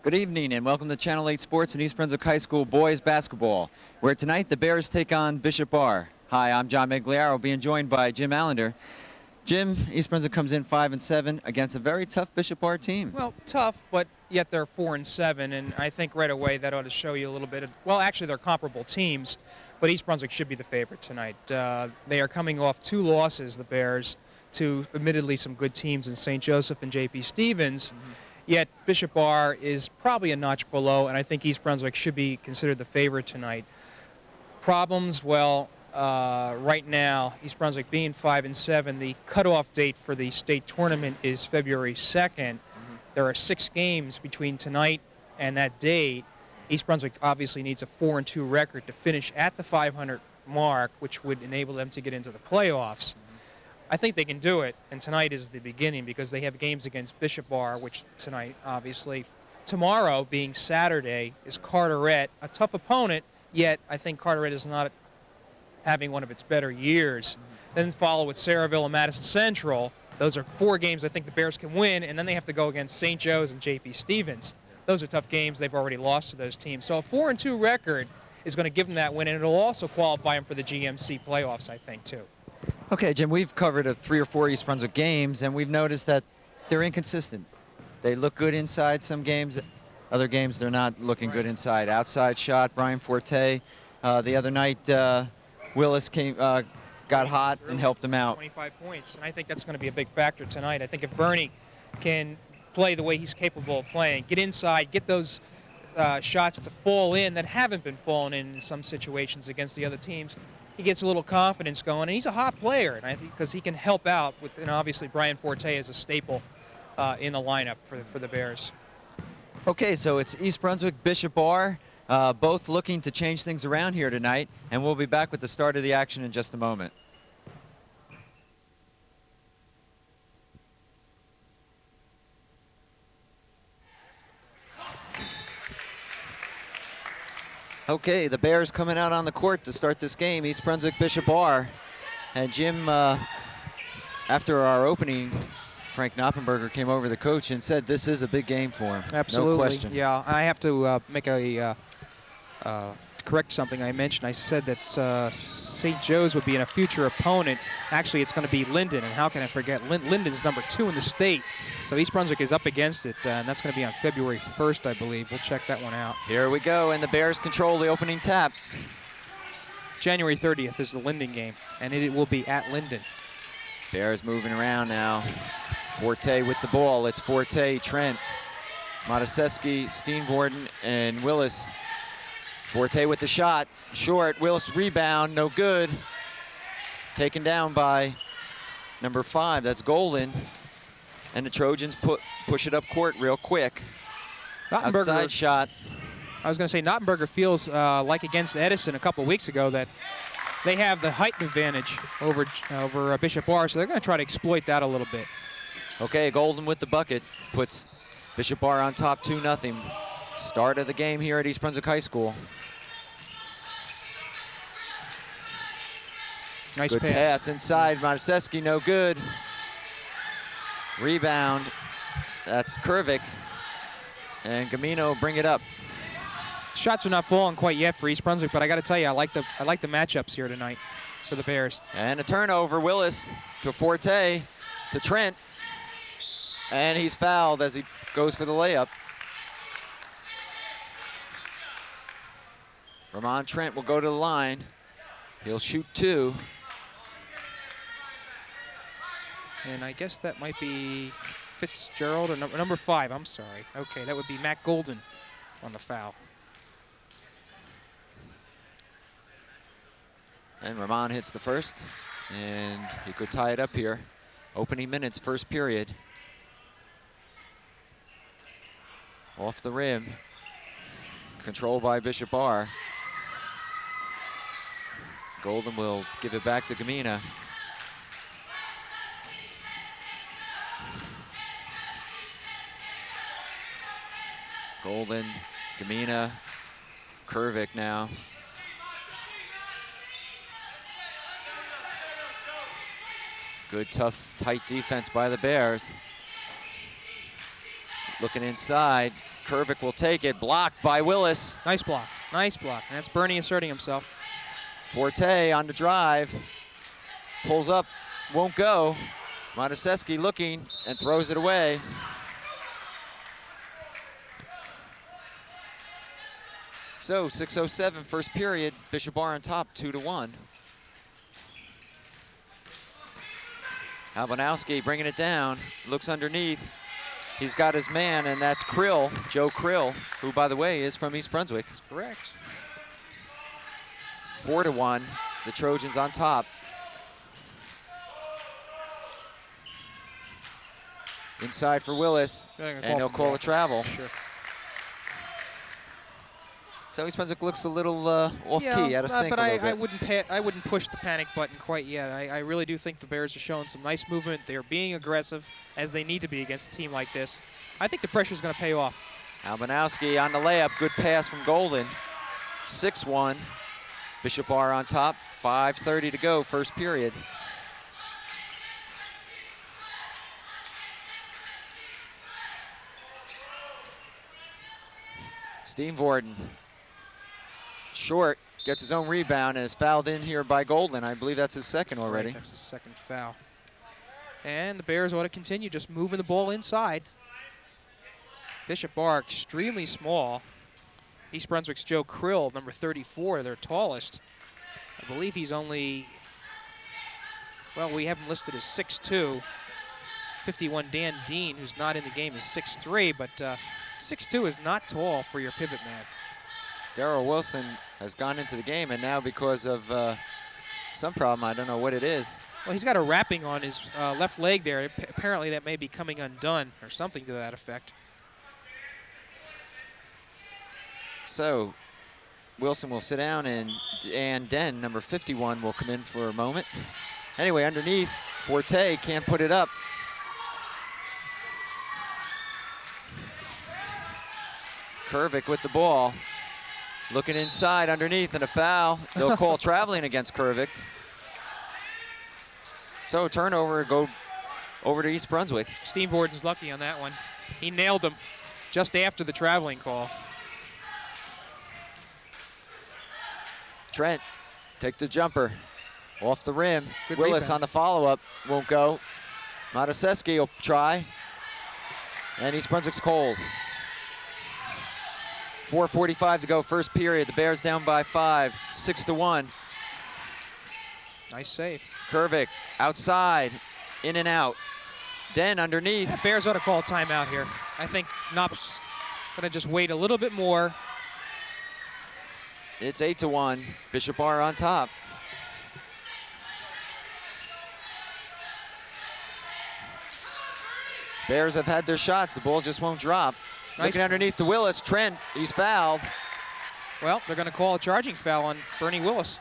Good evening and welcome to Channel 8 Sports and East Brunswick High School boys basketball, where tonight the Bears take on Bishop Ahr. Hi, I'm John Migliaro, being joined by Jim Allender. Jim, East Brunswick comes in 5-7 against a very tough Bishop Ahr team. Well, tough, but yet they're 4-7, and I think right away that ought to show you a little bit of, well, actually they're comparable teams, but East Brunswick should be the favorite tonight. They are coming off 2 losses, the Bears, to admittedly some good teams in St. Joseph and J.P. Stevens. Yet Bishop Ahr is probably a notch below, and I think East Brunswick should be considered the favorite tonight. Problems, well, right now, East Brunswick being 5-7, the cutoff date for the state tournament is February 2nd. There are 6 games between tonight and that date. East Brunswick obviously needs a 4-2 record to finish at the 500 mark, which would enable them to get into the playoffs. I think they can do it, and tonight is the beginning because they have games against Bishop Ahr, which tonight, obviously. Tomorrow, being Saturday, is Carteret, a tough opponent, yet I think Carteret is not having one of its better years. Then follow with Saraville and Madison Central. Those are 4 games I think the Bears can win, and then they have to go against St. Joe's and J.P. Stevens. Those are tough games. They've already lost to those teams. So a 4-2 record is going to give them that win, and it'll also qualify them for the GMC playoffs, I think, too. Okay, Jim, we've covered 3 or 4 East Brunswick games, and we've noticed that they're inconsistent. They look good inside some games. Other games, they're not looking good inside. Outside shot, Brian Forte. The other night, Willis got hot and helped them out. 25 points, and I think that's going to be a big factor tonight. I think if Bernie can play the way he's capable of playing, get inside, get those shots to fall in that haven't been falling in some situations against the other teams, he gets a little confidence going, and he's a hot player, and I think because he can help out with, and obviously Brian Forte is a staple in the lineup for the Bears. Okay, so it's East Brunswick, Bishop Ahr, both looking to change things around here tonight, and we'll be back with the start of the action in just a moment. Okay, the Bears coming out on the court to start this game, East Brunswick, Bishop Ahr. And Jim, after our opening, Frank Knoppenberger came over, the coach, and said this is a big game for him. Absolutely. No question. Yeah, I have to make a correct something I mentioned. I said that St. Joe's would be in a future opponent. Actually, it's going to be Linden, and how can I forget? Linden's number 2 in the state. So East Brunswick is up against it, and that's going to be on February 1st, I believe. We'll check that one out. Here we go, and the Bears control the opening tap. January 30th is the Linden game, and it will be at Linden. Bears moving around now. Forte with the ball. It's Forte, Trent, Mataseski, Steenvoorden, and Willis. Forte with the shot. Short. Willis rebound. No good. Taken down by number 5. That's Golden. And the Trojans push it up court real quick. Outside shot. I was going to say Knottenberger feels like against Edison a couple weeks ago that they have the height advantage over Bishop Ahr, so they're going to try to exploit that a little bit. Okay, Golden with the bucket puts Bishop Ahr on top 2-0. Start of the game here at East Brunswick High School. Nice good pass inside. Mataseski, no good. Rebound. That's Kervik. And Gamino bring it up. Shots are not falling quite yet for East Brunswick, but I got to tell you, I like the matchups here tonight for the Bears. And a turnover. Willis to Forte to Trent. And he's fouled as he goes for the layup. Ramon Trent will go to the line. He'll shoot 2. And I guess that might be Fitzgerald, or number 5, I'm sorry. Okay, that would be Matt Golden on the foul. And Ramon hits the first, and he could tie it up here. Opening minutes, first period. Off the rim. Controlled by Bishop Ahr. Golden will give it back to Gamina. Golden, Gamina, Kervik now. Good, tough, tight defense by the Bears. Looking inside, Kervick will take it, blocked by Willis. Nice block, nice block. And that's Bernie asserting himself. Forte on the drive, pulls up, won't go. Mataseski looking and throws it away. So 6:07 first period, Bishop Ahr on top, 2-1. Albanowski bringing it down, looks underneath. He's got his man, and that's Krill, Joe Krill, who, by the way, is from East Brunswick. That's correct. 4-1, the Trojans on top. Inside for Willis, and he'll call a travel. Sure. So East Brunswick looks a little off-key, out of sync but a little bit. I wouldn't push the panic button quite yet. I really do think the Bears are showing some nice movement. They're being aggressive, as they need to be against a team like this. I think the pressure's going to pay off. Albanowski on the layup, good pass from Golden. 6-1, Bishop Ahr on top, 5:30 to go, first period. Steenvoorden, short, gets his own rebound and is fouled in here by Golden. I believe that's his second already. Right, that's his second foul. And the Bears ought to continue just moving the ball inside. Bishop Ahr, extremely small. East Brunswick's Joe Krill, number 34, their tallest. I believe he's only, well, we have him listed as 6'2". 51 Dan Dean, who's not in the game, is 6'3", but 6'2" is not tall for your pivot man. Darrell Wilson has gone into the game, and now because of some problem, I don't know what it is. Well, he's got a wrapping on his left leg there. Apparently that may be coming undone or something to that effect. So Wilson will sit down, and Den, number 51, will come in for a moment. Anyway, underneath, Forte can't put it up. Kervick with the ball. Looking inside, underneath, and a foul. They'll call traveling against Kervick. So turnover, go over to East Brunswick. Steenvoorden's lucky on that one. He nailed him just after the traveling call. Trent, take the jumper. Off the rim. Good Willis rebound. on the follow-up, won't go. Mataseski will try. And East Brunswick's cold. 4:45 to go, first period. The Bears down by 5, 6-1. Nice save. Kervick outside, in and out. Den underneath. Yeah, Bears ought to call a timeout here. I think Knopp's gonna just wait a little bit more. It's 8-1. Bishop Ahr on top. Bears have had their shots. The ball just won't drop. Nice. Looking underneath to Willis. Trent, he's fouled. Well, they're gonna call a charging foul on Bernie Willis.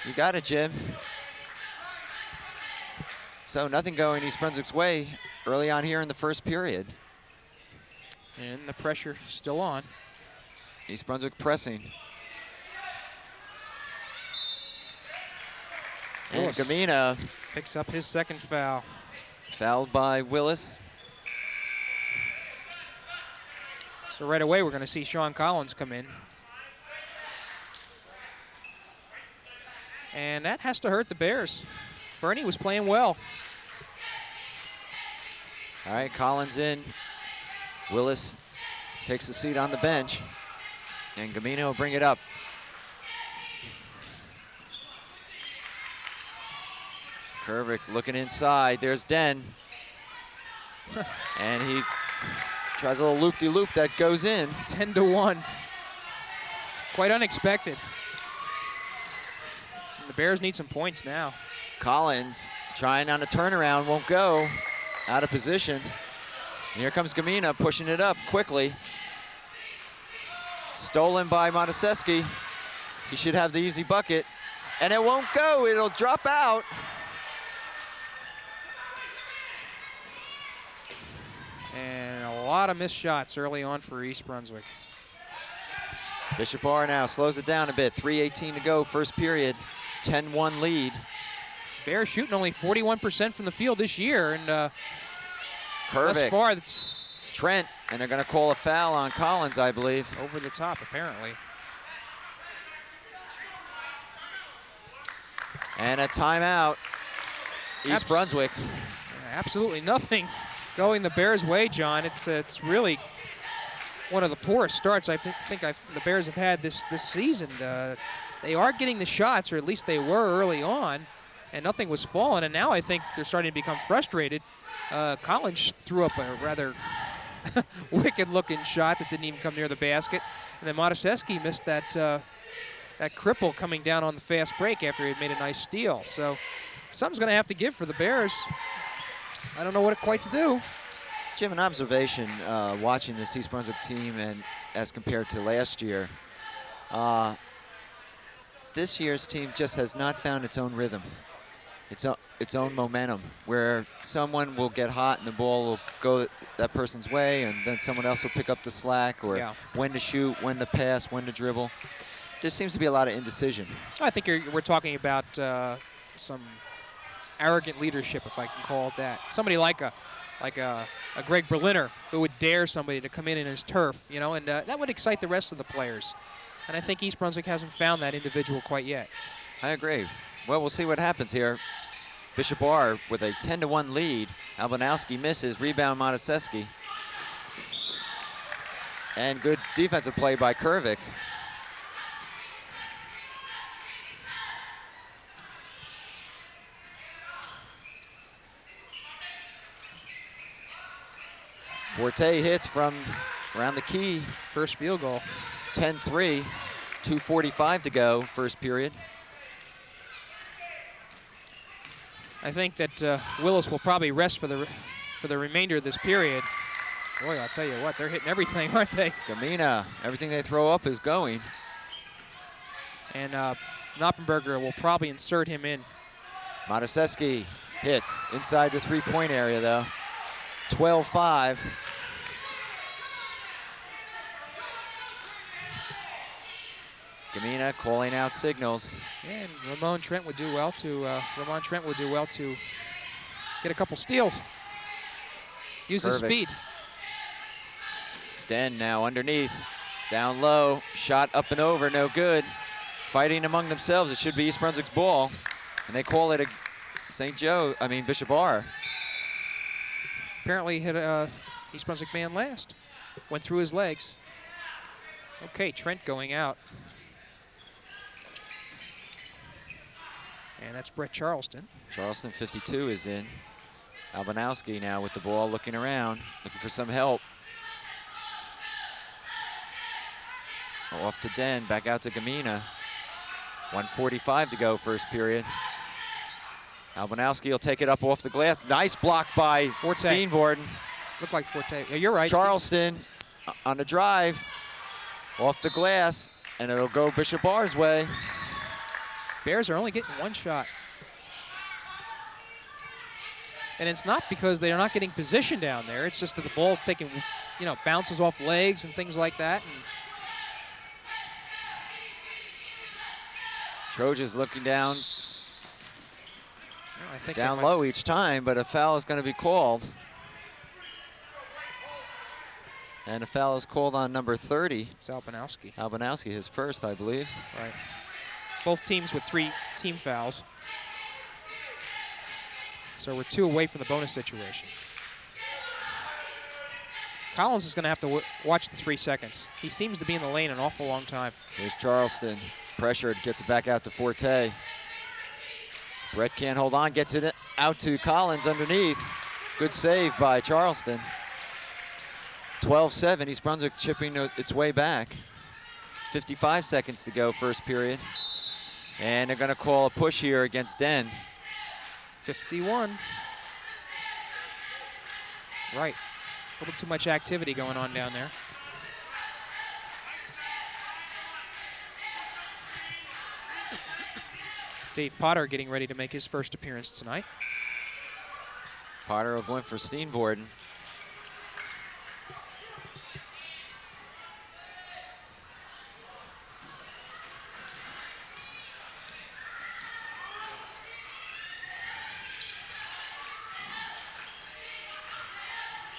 You got it, Jim. So nothing going East Brunswick's way early on here in the first period. And the pressure still on. East Brunswick pressing. And Willis Gamina picks up his second foul. fouled by Willis. So right away, we're going to see Sean Collins come in. And that has to hurt the Bears. Bernie was playing well. All right, Collins in. Willis takes a seat on the bench. And Gamino will bring it up. Kervick looking inside. There's Den. And he tries a little loop-de-loop that goes in. 10-1. Quite unexpected. And the Bears need some points now. Collins trying on a turnaround, won't go. Out of position. And here comes Gamina pushing it up quickly. Stolen by Mataseski. He should have the easy bucket. And it won't go, it'll drop out. And a lot of missed shots early on for East Brunswick. Bishop Ahr now slows it down a bit. 3:18 to go, first period. 10-1 lead. Bears shooting only 41% from the field this year, and thus Kervick far, that's Trent, and they're going to call a foul on Collins, I believe. Over the top, apparently. And a timeout, East Brunswick. Absolutely nothing going the Bears' way, John. It's really one of the poorest starts I think the Bears have had this season. They are getting the shots, or at least they were early on, and nothing was falling. And now I think they're starting to become frustrated. Collins threw up a rather wicked-looking shot that didn't even come near the basket, and then Mataseski missed that cripple coming down on the fast break after he had made a nice steal. So something's going to have to give for the Bears. I don't know what quite to do. Jim, an observation watching this East Brunswick team and as compared to last year. This year's team just has not found its own rhythm, its own momentum, where someone will get hot and the ball will go that person's way, and then someone else will pick up the slack, or when to shoot, when to pass, when to dribble. There seems to be a lot of indecision. I think we're talking about some arrogant leadership, if I can call it that. Somebody like a Greg Berliner who would dare somebody to come in his turf, you know, and that would excite the rest of the players. And I think East Brunswick hasn't found that individual quite yet. I agree. Well, we'll see what happens here. Bishop Ahr with a 10-1 lead. Albanowski misses, rebound Mataseski. And good defensive play by Kervik. Forte hits from around the key. First field goal. 10-3, 2:45 to go, first period. I think that Willis will probably rest for the remainder of this period. Boy, I'll tell you what, they're hitting everything, aren't they? Gamina, everything they throw up is going. And Knoppenberger will probably insert him in. Mataseski hits inside the three-point area, though. 12-5. Gamina calling out signals. And Ramon Trent would do well to get a couple steals. Use his speed. Den now underneath, down low, shot up and over, no good. Fighting among themselves, it should be East Brunswick's ball, and they call it a Bishop Ahr. Apparently hit East Brunswick man last. Went through his legs. Okay, Trent going out. And that's Brett Charleston. Charleston, 52, is in. Albanowski now with the ball, looking around, looking for some help. Off to Den, back out to Gamina. 1:45 to go, first period. Albanowski will take it up off the glass. Nice block by Steenvoorden. Looked like Forte. Yeah, you're right. Charleston on the drive, off the glass, and it'll go Bishop Ahr's way. Bears are only getting one shot. And it's not because they're not getting position down there. It's just that the ball's taking, bounces off legs and things like that. And Trojans looking down, down low each time, but a foul is going to be called. And a foul is called on number 30. It's Albanowski. Albanowski, his first, I believe. Right. Both teams with 3 team fouls. So we're 2 away from the bonus situation. Collins is going to have to watch the 3 seconds. He seems to be in the lane an awful long time. Here's Charleston. Pressured, gets it back out to Forte. Brett can't hold on, gets it out to Collins underneath. Good save by Charleston. 12-7, East Brunswick chipping its way back. 55 seconds to go, first period. And they're going to call a push here against Den. 51. Right. A little too much activity going on down there. Dave Potter getting ready to make his first appearance tonight. Potter will go in for Steenvoorden.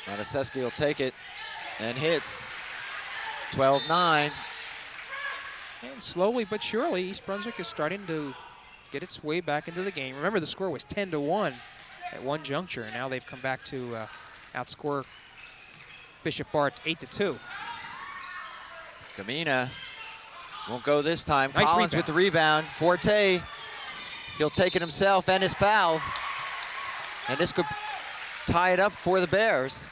Mataseski will take it and hits. 12-9. And slowly but surely, East Brunswick is starting to get its way back into the game. Remember, the score was 10-1 at one juncture, and now they've come back to outscore Bishop Ahr 8-2. Gamina won't go this time. Nice Collins rebound. with the rebound. Forte, he'll take it himself and is fouled. And this could tie it up for the Bears.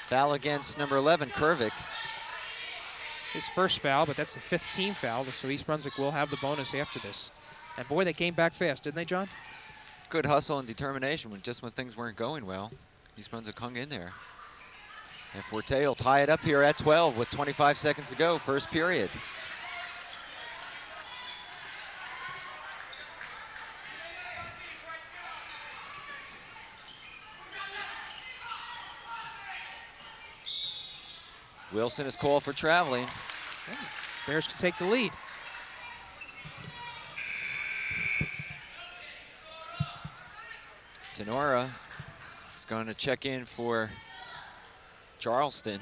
Foul against number 11, Kervik. His first foul, but that's the 5th team foul, so East Brunswick will have the bonus after this. And boy, they came back fast, didn't they, John? Good hustle and determination when things weren't going well. East Brunswick hung in there. And Forte will tie it up here at 12 with 25 seconds to go, first period. Wilson is called for traveling. Bears can take the lead. Tenora is going to check in for Charleston.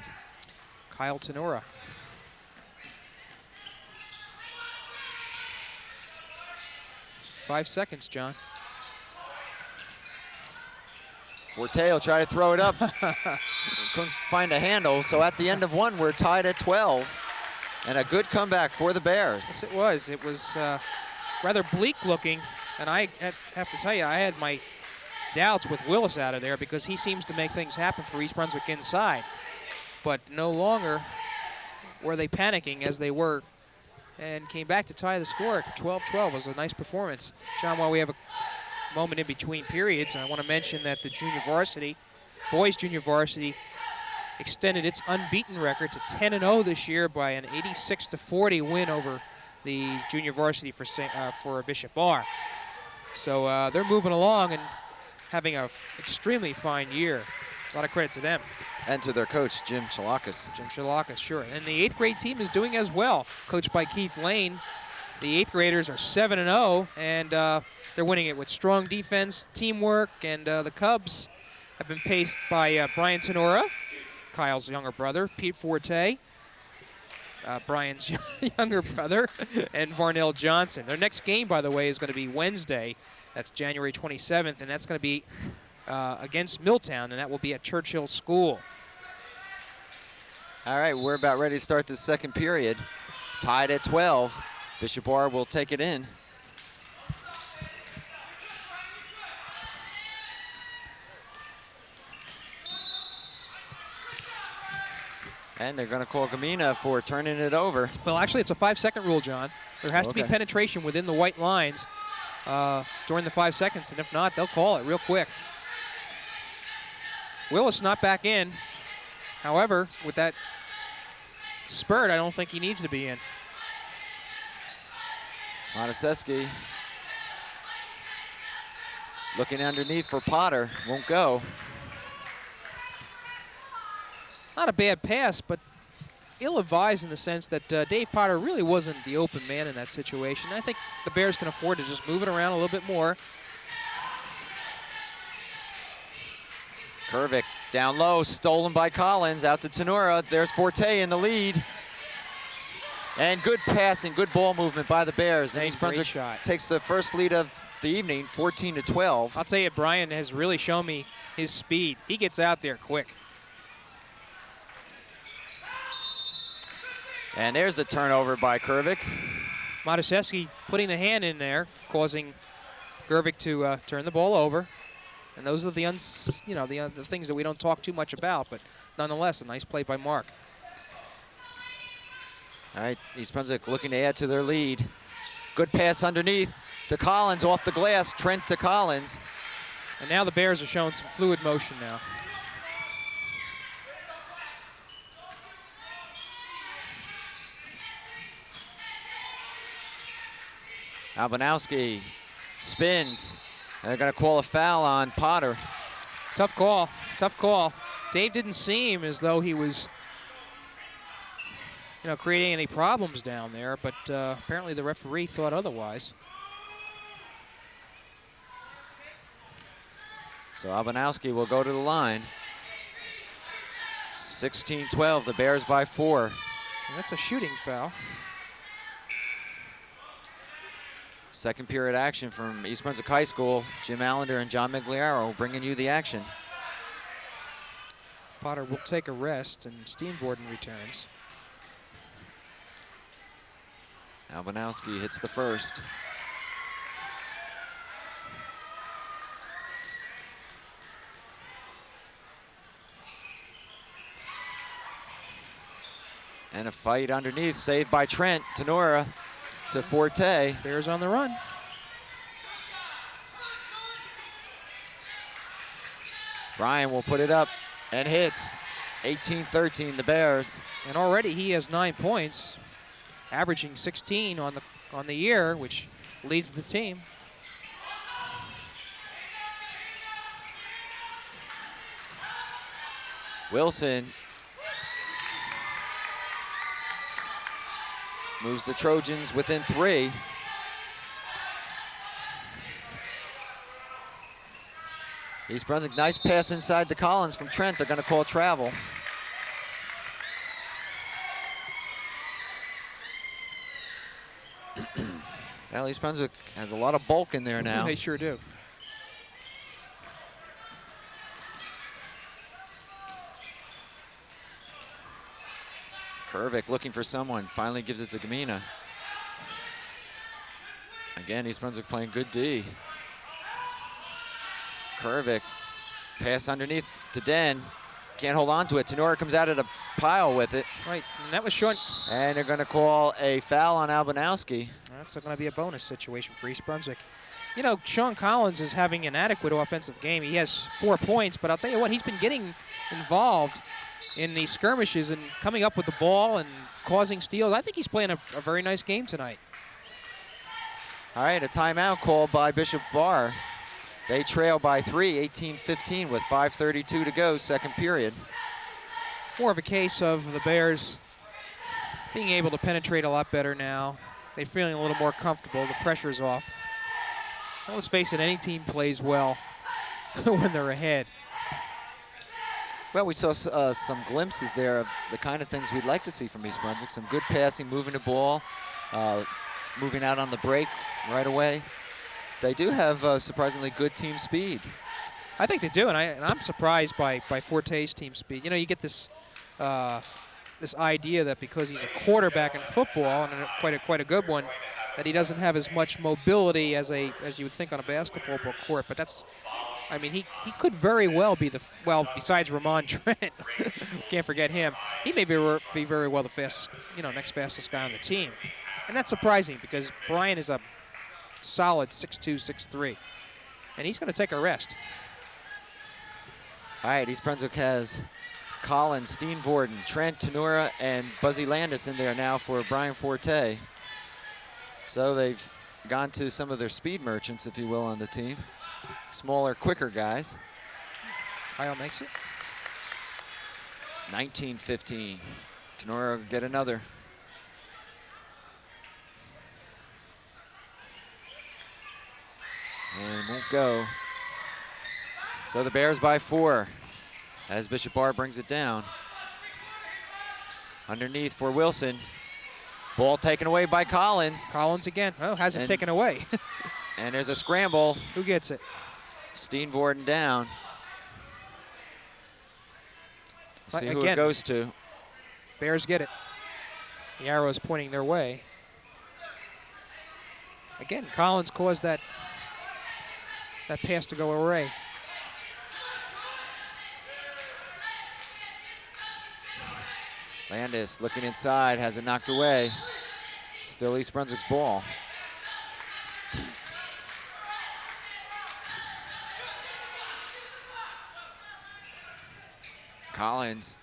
Kyle Tenora. Five seconds, John. Forte will try to throw it up. Couldn't find a handle, so at the end of one, we're tied at 12. And a good comeback for the Bears. Yes, it was. It was rather bleak looking, and I have to tell you, I had my doubts with Willis out of there because he seems to make things happen for East Brunswick inside. But no longer were they panicking as they were, and came back to tie the score. 12-12 was a nice performance. John, while we have a moment in between periods, I want to mention that the junior varsity, boys junior varsity, extended its unbeaten record to 10-0 this year by an 86-40 win over the junior varsity for Bishop Ahr. So they're moving along and having an extremely fine year. A lot of credit to them. And to their coach, Jim Chalakis. Jim Chalakis, sure. And the 8th grade team is doing as well, coached by Keith Lane. The 8th graders are 7-0, and they're winning it with strong defense, teamwork, and the Cubs have been paced by Brian Tenora, Kyle's younger brother, Pete Forte, Brian's younger brother, and Varnell Johnson. Their next game, by the way, is going to be Wednesday. That's January 27th, and that's going to be against Milltown, and that will be at Churchill School. All right, we're about ready to start the second period. Tied at 12. Bishop Ahr will take it in. And they're going to call Gamina for turning it over. Well, actually, it's a 5-second rule, John. There has to be Okay. penetration within the white lines during the 5 seconds, and if not, they'll call it real quick. Willis not back in. However, with that spurt, I don't think he needs to be in. Mataseski looking underneath for Potter. Won't go. Not a bad pass, but ill-advised in the sense that Dave Potter really wasn't the open man in that situation. I think the Bears can afford to just move it around a little bit more. Kervik down low, stolen by Collins, out to Tenora. There's Forte in the lead. And good passing, good ball movement by the Bears. And Nice, East Brunswick great shot. takes the first lead of the evening, 14-12. I'll tell you, Brian has really shown me his speed. He gets out there quick. And there's the turnover by Kervik. Mataseski putting the hand in there, causing Gervik to turn the ball over. And those are the the things that we don't talk too much about, but nonetheless, a nice play by Mark. All right, East Brunswick looking to add to their lead. Good pass underneath to Collins off the glass. Trent to Collins. And now the Bears are showing some fluid motion now. Albanowski spins. And they're going to call a foul on Potter. Tough call, tough call. Dave didn't seem as though he was, creating any problems down there, but apparently the referee thought otherwise. So Albanowski will go to the line. 16-12, the Bears by 4. And that's a shooting foul. Second period action from East Brunswick High School. Jim Allender and John Migliaro bringing you the action. Potter will take a rest, and Steenvoorden returns. Albanowski hits the first. And a fight underneath, saved by Trent. Tenora to Forte. Bears on the run. Bryan will put it up and hits. 18-13, the Bears. And already he has 9 points, averaging 16 on the year, which leads the team. Wilson moves the Trojans within 3. East Brunswick, nice pass inside to Collins from Trent. They're going to call travel. Well, East Brunswick has a lot of bulk in there now. They sure do. Kervick looking for someone, finally gives it to Gamina. Again, East Brunswick playing good D. Kervick, pass underneath to Den. Can't hold on to it. Tenora comes out of the pile with it. Right, and that was short. And they're going to call a foul on Albanowski. That's going to be a bonus situation for East Brunswick. You know, Sean Collins is having an adequate offensive game. He has 4 points, but I'll tell you what, he's been getting involved in these skirmishes and coming up with the ball and causing steals. I think he's playing a very nice game tonight. All right, a timeout called by Bishop Ahr. They trail by 3, 18-15 with 5:32 to go, second period. More of a case of the Bears being able to penetrate a lot better now. They're feeling a little more comfortable. The pressure's off. And let's face it, any team plays well when they're ahead. Well, we saw some glimpses there of the kind of things we'd like to see from East Brunswick. Some good passing, moving the ball, moving out on the break right away. They do have surprisingly good team speed. I think they do, and I'm surprised by Forte's team speed. You know, you get this this idea that because he's a quarterback in football, and quite a good one, that he doesn't have as much mobility as you would think on a basketball court. But that's, I mean, he could very well be besides Ramon Trent, can't forget him. He may be very well the fastest, next fastest guy on the team, and that's surprising because Bryan is a solid 6'2", 6'3", and he's going to take a rest. All right, East Brunswick has Collins, Steenvoorden, Trent, Tenora, and Buzzy Landis in there now for Bryan Forte. So they've gone to some of their speed merchants, if you will, on the team. Smaller, quicker guys. Kyle makes it. 19-15. Tenora will get another. And won't go. So the Bears by 4 as Bishop Ahr brings it down. Underneath for Wilson. Ball taken away by Collins. Collins again. Oh, has it taken away. And there's a scramble. Who gets it? Steenvoorden down. We'll see who it goes to. Bears get it. The arrow is pointing their way. Again, Collins caused that pass to go away. Landis looking inside, has it knocked away. Still East Brunswick's ball. Collins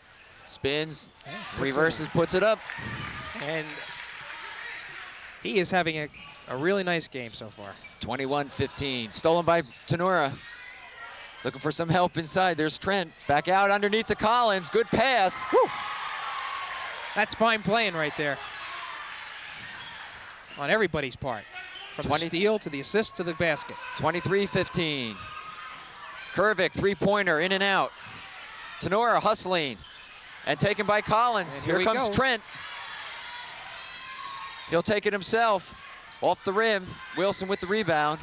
spins, reverses, puts it up. And he is having a really nice game so far. 21-15, stolen by Tenora. Looking for some help inside. There's Trent, back out underneath to Collins. Good pass. Woo. That's fine playing right there. On everybody's part. From the steal to the assist to the basket. 23-15. Kervick, three-pointer, in and out. Tenora hustling and taken by Collins. And Here comes Trent. He'll take it himself. Off the rim. Wilson with the rebound.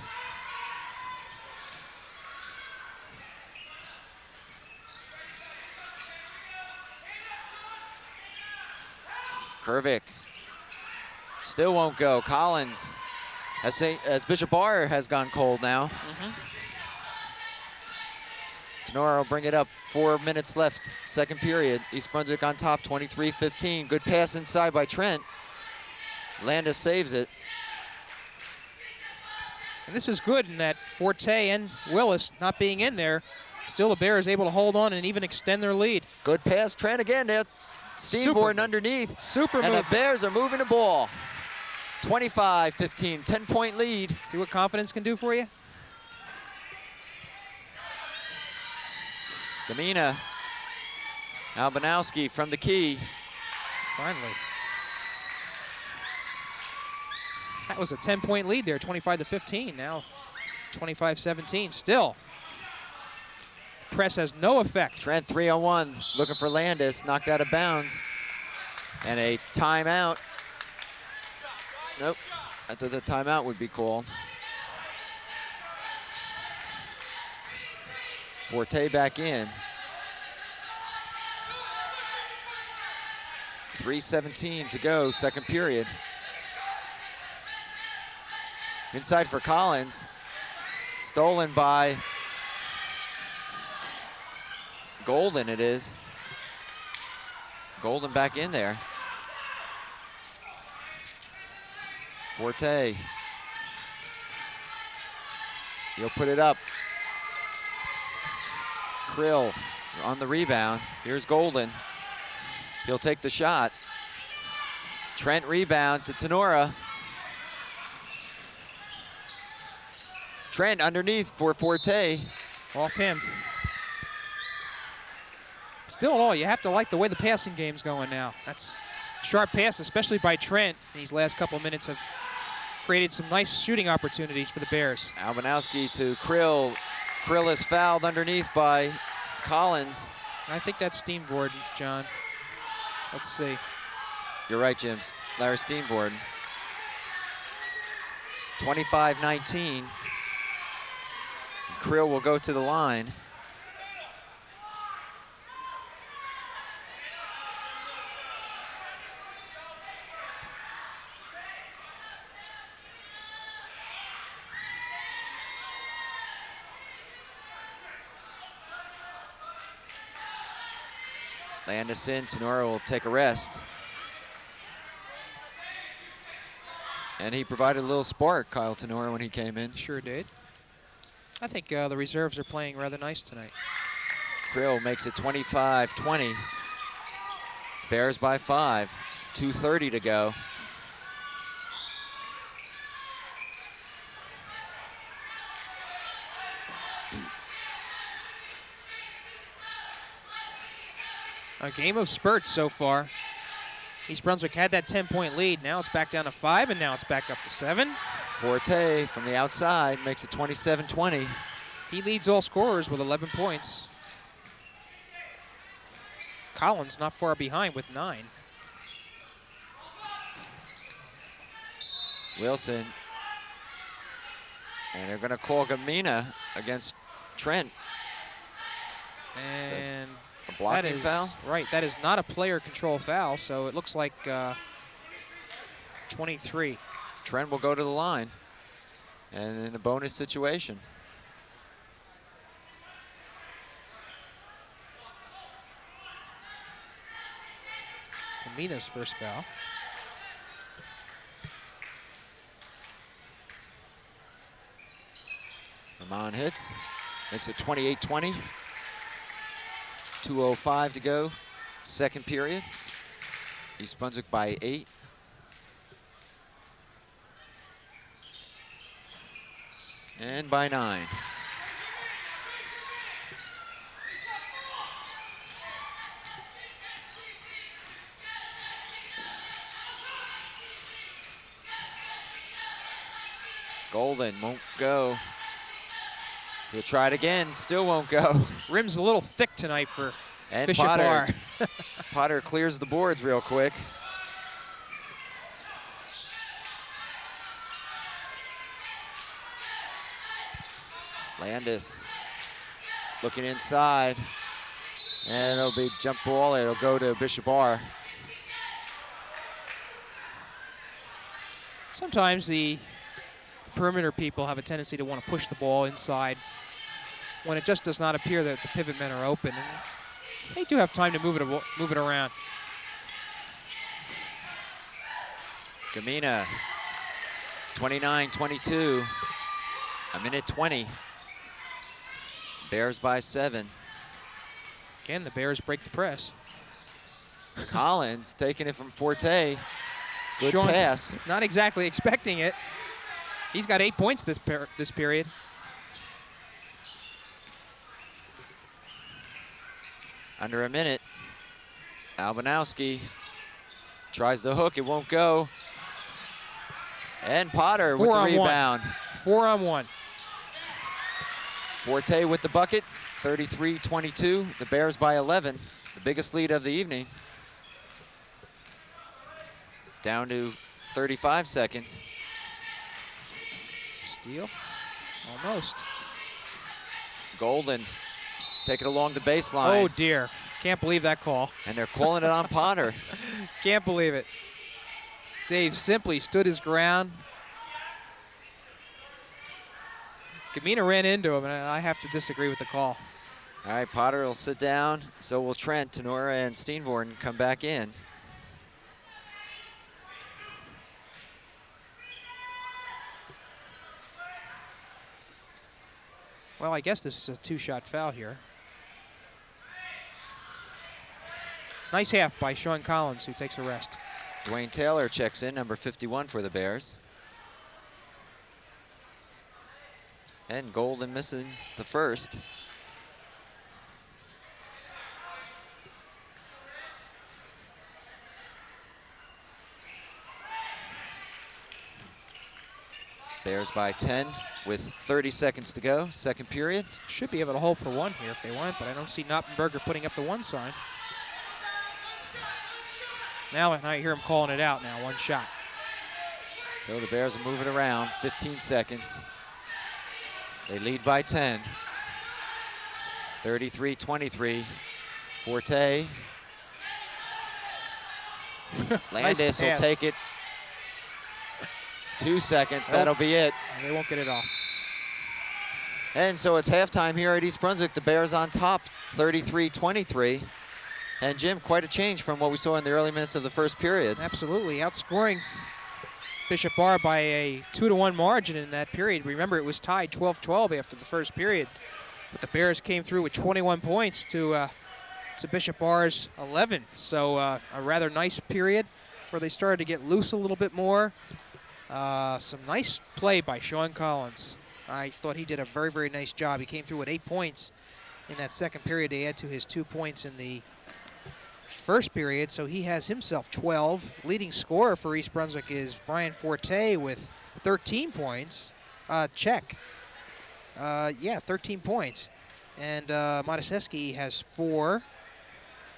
Kervick still won't go. Collins, as Bishop Ahr has gone cold now. Tenora will bring it up. 4 minutes left, second period. East Brunswick on top, 23-15. Good pass inside by Trent. Landis saves it. And this is good in that Forte and Willis not being in there. Still the Bears able to hold on and even extend their lead. Good pass, Trent again. There, Steve Borden underneath. Super and move. The Bears are moving the ball. 25-15, 10-point lead. See what confidence can do for you? Gamina, Albanowski from the key. Finally. That was a 10-point lead there, 25-15. Now 25-17 still. Press has no effect. Trent 3-on-1, looking for Landis, knocked out of bounds. And a timeout. Nope, I thought the timeout would be called. Forte back in. 3:17 to go, second period. Inside for Collins. Stolen by Golden, it is. Golden back in there. Forte. He'll put it up. Krill on the rebound. Here's Golden. He'll take the shot. Trent rebound to Tenora. Trent underneath for Forte. Off him. Still in all, you have to like the way the passing game's going now. That's sharp pass, especially by Trent. These last couple minutes have created some nice shooting opportunities for the Bears. Albanowski to Krill. Krill is fouled underneath by Collins. I think that's Steenvoorden, John. Let's see. You're right, Jim. Larry Steenvoorden. 25-19. Krill will go to the line. Landis in, Tenora will take a rest. And he provided a little spark, Kyle Tenora, when he came in. Sure did. I think the reserves are playing rather nice tonight. Krill makes it 25-20. Bears by 5. 2:30 to go. A game of spurts so far. East Brunswick had that 10-point lead. Now it's back down to 5, and now it's back up to 7. Forte from the outside makes it 27-20. He leads all scorers with 11 points. Collins not far behind with 9. Wilson. And they're going to call Gamina against Trent. And a blocking foul? Right, that is not a player control foul, so it looks like 23. Trent will go to the line. And in a bonus situation. Gamina's first foul. Ramon hits, makes it 28-20. 2:05 to go, second period. East Brunswick by 8. And by 9. Golden won't go. He'll try it again, still won't go. Rim's a little thick tonight for And Bishop Ahr. Potter clears the boards real quick. Landis looking inside. And it'll be jump ball. It'll go to Bishop Ahr. Sometimes the perimeter people have a tendency to want to push the ball inside when it just does not appear that the pivot men are open. And they do have time to move it around. Gamina, 29-22, a minute 20. Bears by 7. Again, the Bears break the press. Collins taking it from Forte. Good Sean, pass. not exactly expecting it. He's got 8 points this period. Under a minute. Albanowski tries the hook, it won't go. And Potter with the rebound. 4-on-1. Forte with the bucket, 33-22. The Bears by 11, the biggest lead of the evening. Down to 35 seconds. Steal? Almost. Golden, take it along the baseline. Oh dear, can't believe that call. And they're calling it on Potter. Can't believe it. Dave simply stood his ground. Gamina ran into him, and I have to disagree with the call. All right, Potter will sit down. So will Trent, Tenora, and Steenvoorden come back in. Well, I guess this is a 2-shot foul here. Nice half by Sean Collins, who takes a rest. Dwayne Taylor checks in, number 51 for the Bears. And Golden missing the first. Bears by 10 with 30 seconds to go, second period. Should be able to hold for one here if they want, but I don't see Knoppenberger putting up the 1 sign. Now I hear him calling it out now, 1 shot. So the Bears are moving around, 15 seconds. They lead by 10. 33-23. Forte. Landis will take it. 2 seconds, that'll be it. They won't get it off. And so it's halftime here at East Brunswick. The Bears on top, 33-23. And Jim, quite a change from what we saw in the early minutes of the first period. Absolutely, outscoring Bishop Ahr by a 2-1 margin in that period. Remember, it was tied 12-12 after the first period, but the Bears came through with 21 points to Bishop Ahr's 11. So a rather nice period where they started to get loose a little bit more. Some nice play by Sean Collins. I thought he did a very, very nice job. He came through with 8 points in that second period to add to his 2 points in the first period, so he has himself 12. Leading scorer for East Brunswick is Brian Forte with 13 points. Check. 13 points. And Mataseski has 4.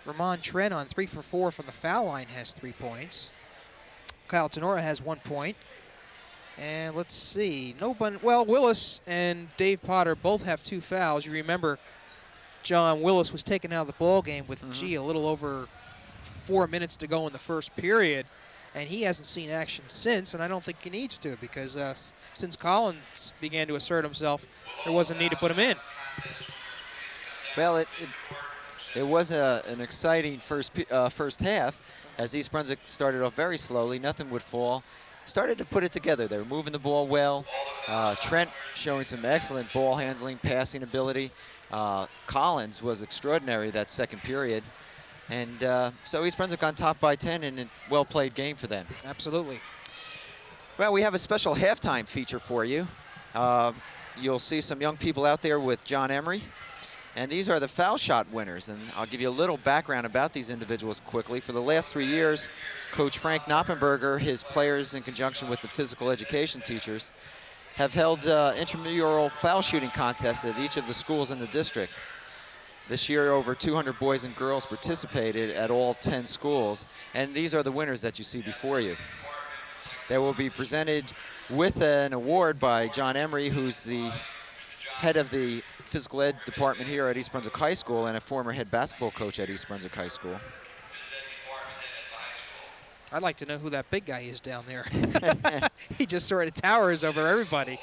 Ramon Trent on 3 for 4 from the foul line has 3 points. Kyle Tenora has 1 point. And let's see, Willis and Dave Potter both have 2 fouls. You remember John Willis was taken out of the ball game with a little over 4 minutes to go in the first period, and he hasn't seen action since, and I don't think he needs to, because since Collins began to assert himself, there wasn't a need to put him in. Well, it was an exciting first half as East Brunswick started off very slowly. Nothing would fall. Started to put it together. They were moving the ball well. Trent showing some excellent ball handling, passing ability. Collins was extraordinary that second period. And so East Brunswick on top by 10 in a well-played game for them. Absolutely. Well, we have a special halftime feature for you. You'll see some young people out there with John Emery. And these are the foul shot winners. And I'll give you a little background about these individuals quickly. For the last 3 years, Coach Frank Knoppenberger, his players in conjunction with the physical education teachers, have held intramural foul shooting contests at each of the schools in the district. This year, over 200 boys and girls participated at all 10 schools, and these are the winners that you see before you. They will be presented with an award by John Emery, who's the head of the physical ed department here at East Brunswick High School and a former head basketball coach at East Brunswick High School. I'd like to know who that big guy is down there. He just sort of towers over everybody.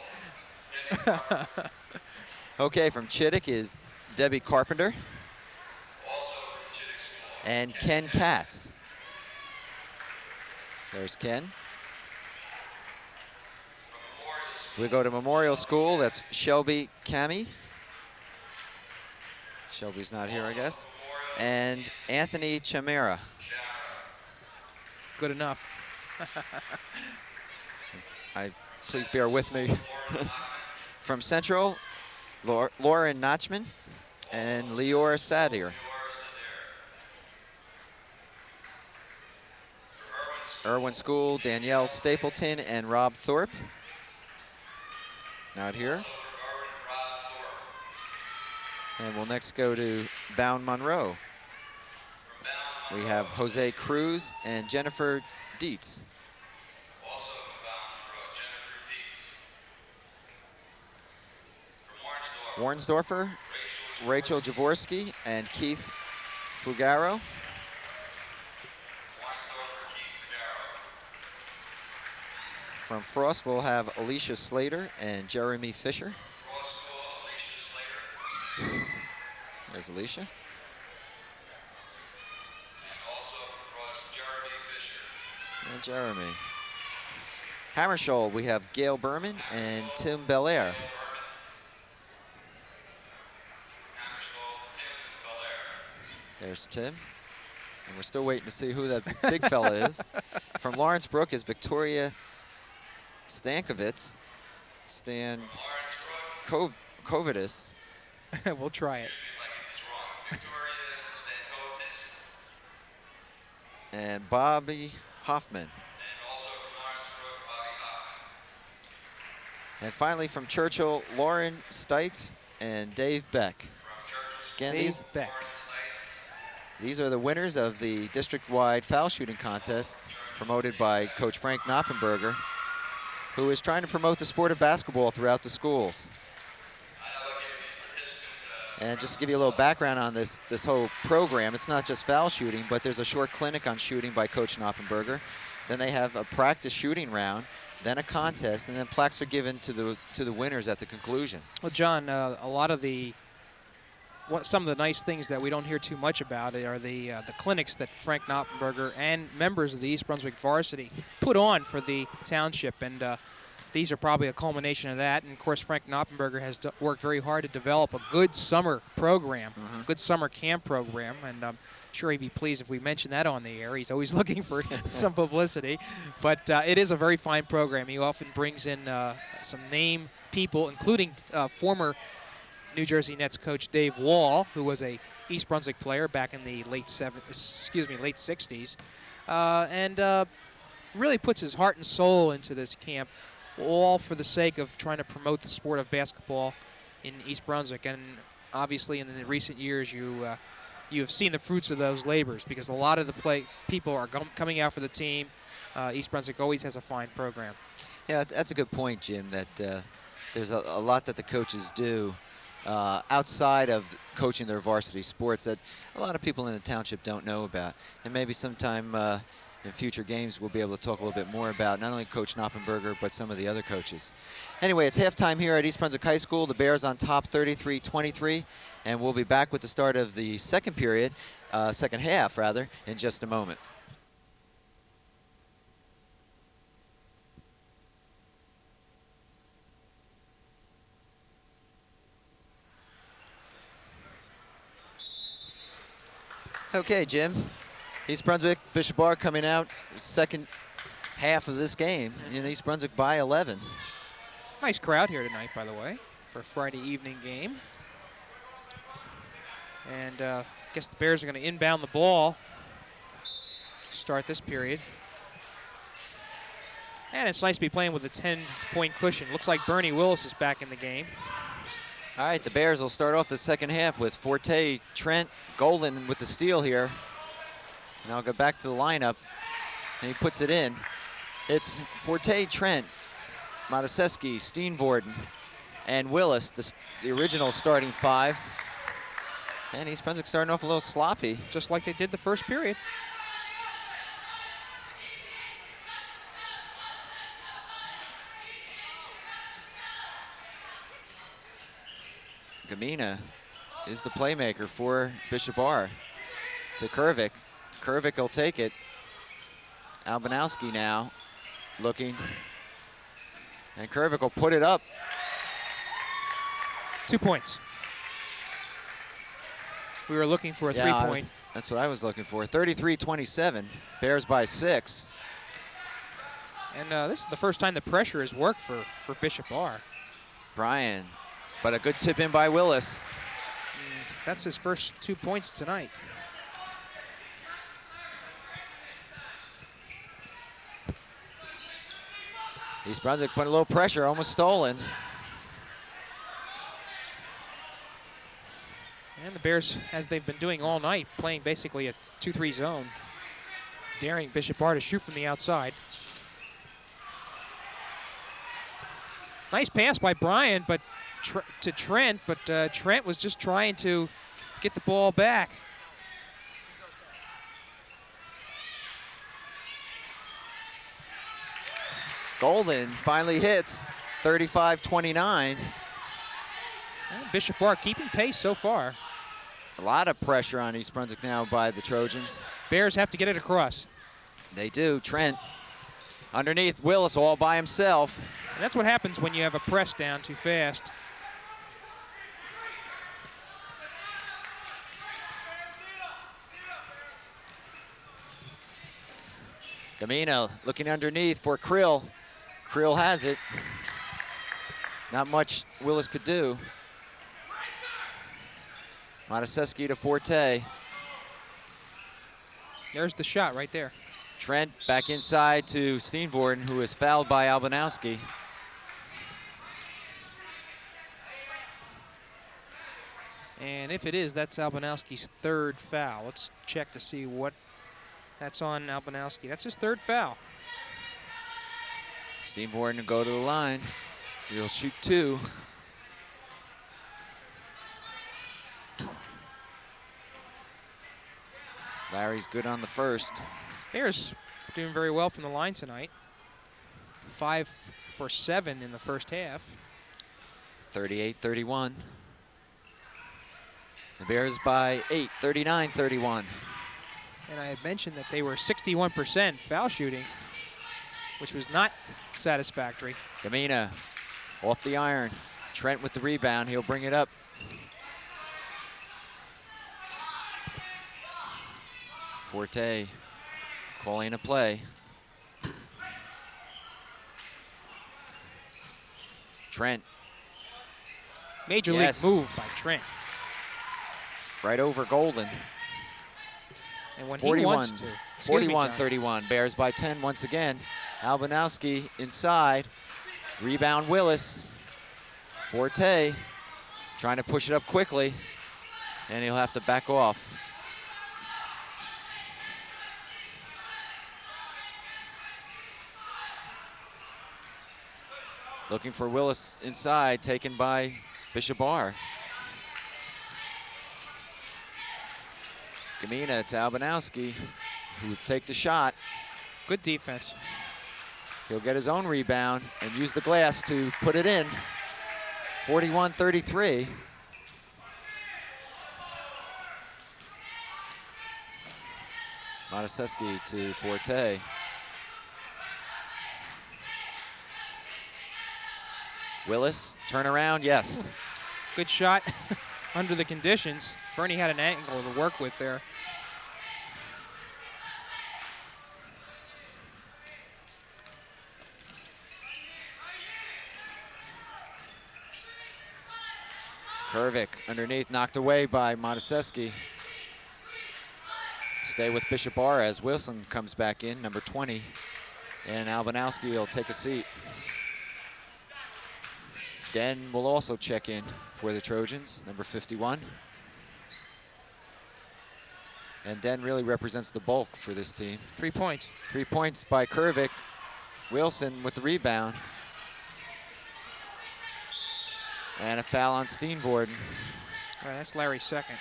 Okay, from Chittick is Debbie Carpenter and Ken Katz. There's Ken. We go to Memorial School. That's Shelby Cami. Shelby's not here, I guess. And Anthony Chamera. Good enough. Please bear with me. From Central, Lauren Notchman and Leora Sadir. Irwin School, Danielle Stapleton and Rob Thorpe. Not here. And we'll next go to Bound Monroe. We have Jose Cruz and Jennifer Dietz. Warnsdorfer, Rachel Jaworski and Keith Fugaro. From Frost, we'll have Alicia Slater and Jeremy Fisher. There's Alicia. And Jeremy. Hammershoal, we have Gail Berman and Tim Belair. There's Tim. And we're still waiting to see who that big fella is. From Lawrence Brook is Victoria Stankovitz. Stan Kovitis. We'll try it. And Bobby Hoffman. And finally from Churchill, Lauren Stites and Dave Beck. Again, Dave Beck. These are the winners of the district-wide foul shooting contest promoted by Coach Frank Knoppenberger, who is trying to promote the sport of basketball throughout the schools. And just to give you a little background on this whole program, it's not just foul shooting, but there's a short clinic on shooting by Coach Knoppenberger. Then they have a practice shooting round, then a contest, and then plaques are given to the winners at the conclusion. Well, John, a lot of some of the nice things that we don't hear too much about are the clinics that Frank Knoppenberger and members of the East Brunswick varsity put on for the township, and these are probably a culmination of that. And of course, Frank Knoppenberger has worked very hard to develop a good summer program, good summer camp program, and I'm sure he'd be pleased if we mention that on the air. He's always looking for some publicity, but it is a very fine program. He often brings in some name people, including former New Jersey Nets coach Dave Wall, who was a East Brunswick player back in the late 60s, and really puts his heart and soul into this camp, all for the sake of trying to promote the sport of basketball in East Brunswick. And obviously, in the recent years, you have seen the fruits of those labors, because a lot of the people are coming out for the team. East Brunswick always has a fine program. Yeah, that's a good point, Jim, that there's a lot that the coaches do outside of coaching their varsity sports that a lot of people in the township don't know about. And maybe sometime in future games we'll be able to talk a little bit more about not only Coach Knoppenberger but some of the other coaches. Anyway, it's halftime here at East Brunswick High School. The Bears on top 33-23, and we'll be back with the start of the second half rather, in just a moment. Okay, Jim. East Brunswick, Bishop Ahr coming out second half of this game in East Brunswick by 11. Nice crowd here tonight, by the way, for a Friday evening game. And I guess the Bears are going to inbound the ball to start this period. And it's nice to be playing with a 10-point cushion. Looks like Bernie Willis is back in the game. All right, the Bears will start off the second half with Forte, Trent, Golden with the steal here. And I'll go back to the lineup, and he puts it in. It's Forte, Trent, Mataseski, Steenvoorden, and Willis, the original starting five. And East Brunswick starting off a little sloppy. Just like they did the first period. Gamina is the playmaker for Bishop Ahr to Kervik. Kervik will take it. Albanowski now looking. And Kervik will put it up. 2 points. We were looking for a 3-point. That's what I was looking for. 33-27. Bears by 6. And this is the first time the pressure has worked for Bishop Ahr. Bryan, but a good tip in by Willis. That's his first 2 points tonight. East Brunswick putting a little pressure, almost stolen. And the Bears, as they've been doing all night, playing basically a 2-3 zone, daring Bishop Ahr to shoot from the outside. Nice pass by Bryan, but to Trent, but Trent was just trying to get the ball back. Golden finally hits, 35-29. Bishop Ahr keeping pace so far. A lot of pressure on East Brunswick now by the Trojans. Bears have to get it across. They do. Trent underneath, Willis all by himself. And that's what happens when you have a press down too fast. Gamino looking underneath for Krill. Krill has it. Not much Willis could do. Mataseski to Forte. There's the shot right there. Trent back inside to Steenvoorden, who is fouled by Albanowski. And if it is, that's Albanowski's third foul. Let's check to see what that's on Albanowski. That's his third foul. Steenvoorden to go to the line. He'll shoot 2. Larry's good on the first. Bears doing very well from the line tonight. 5 for 7 in the first half. 38-31. The Bears by 8, 39-31. And I had mentioned that they were 61% foul shooting, which was not satisfactory. Gamina off the iron. Trent with the rebound. He'll bring it up. Forte calling a play. Trent. Major league move by Trent. Right over Golden. And when 41, he wants to. 41-31. Bears by 10 once again. Albanowski inside. Rebound Willis. Forte trying to push it up quickly. And he'll have to back off. Looking for Willis inside, taken by Bishop Ahr. Gamina to Albanowski, who would take the shot. Good defense. He'll get his own rebound and use the glass to put it in. 41-33. Mataseski to Forte. Willis, turn around, yes. Good shot under the conditions. Bernie had an angle to work with there. Kervik underneath, knocked away by Mataseski. Stay with Bishop Ahr as Wilson comes back in, number 20. And Albanowski will take a seat. Den will also check in for the Trojans, number 51. And Den really represents the bulk for this team. 3 points. 3 points by Kervick. Wilson with the rebound. And a foul on Steenvoorden. All right, that's Larry's second.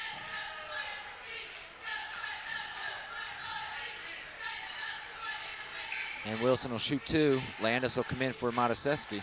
And Wilson will shoot 2. Landis will come in for Mataseski.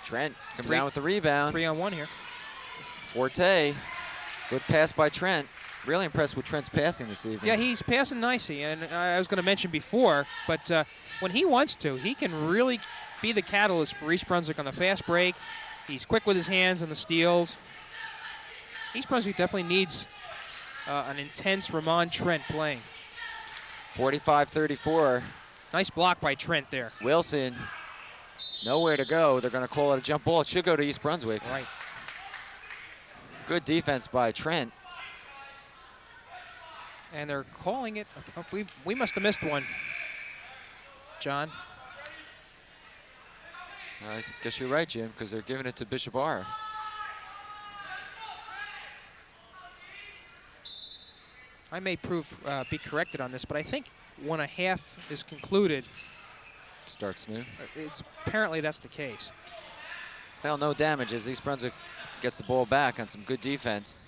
Trent comes down with the rebound. 3-on-1 here. Forte, good pass by Trent. Really impressed with Trent's passing this evening. Yeah, he's passing nicely, and I was going to mention before, but when he wants to, he can really be the catalyst for East Brunswick on the fast break. He's quick with his hands on the steals. East Brunswick definitely needs an intense Ramon Trent playing. 45-34. Nice block by Trent there. Wilson, nowhere to go. They're going to call it a jump ball. It should go to East Brunswick. Right. Good defense by Trent. And they're calling it. We must have missed one, John. I guess you're right, Jim, because they're giving it to Bishop Ahr. I may be corrected on this, but I think when a half is concluded, Starts new. Apparently that's the case. Well, no damage as East Brunswick gets the ball back on some good defense.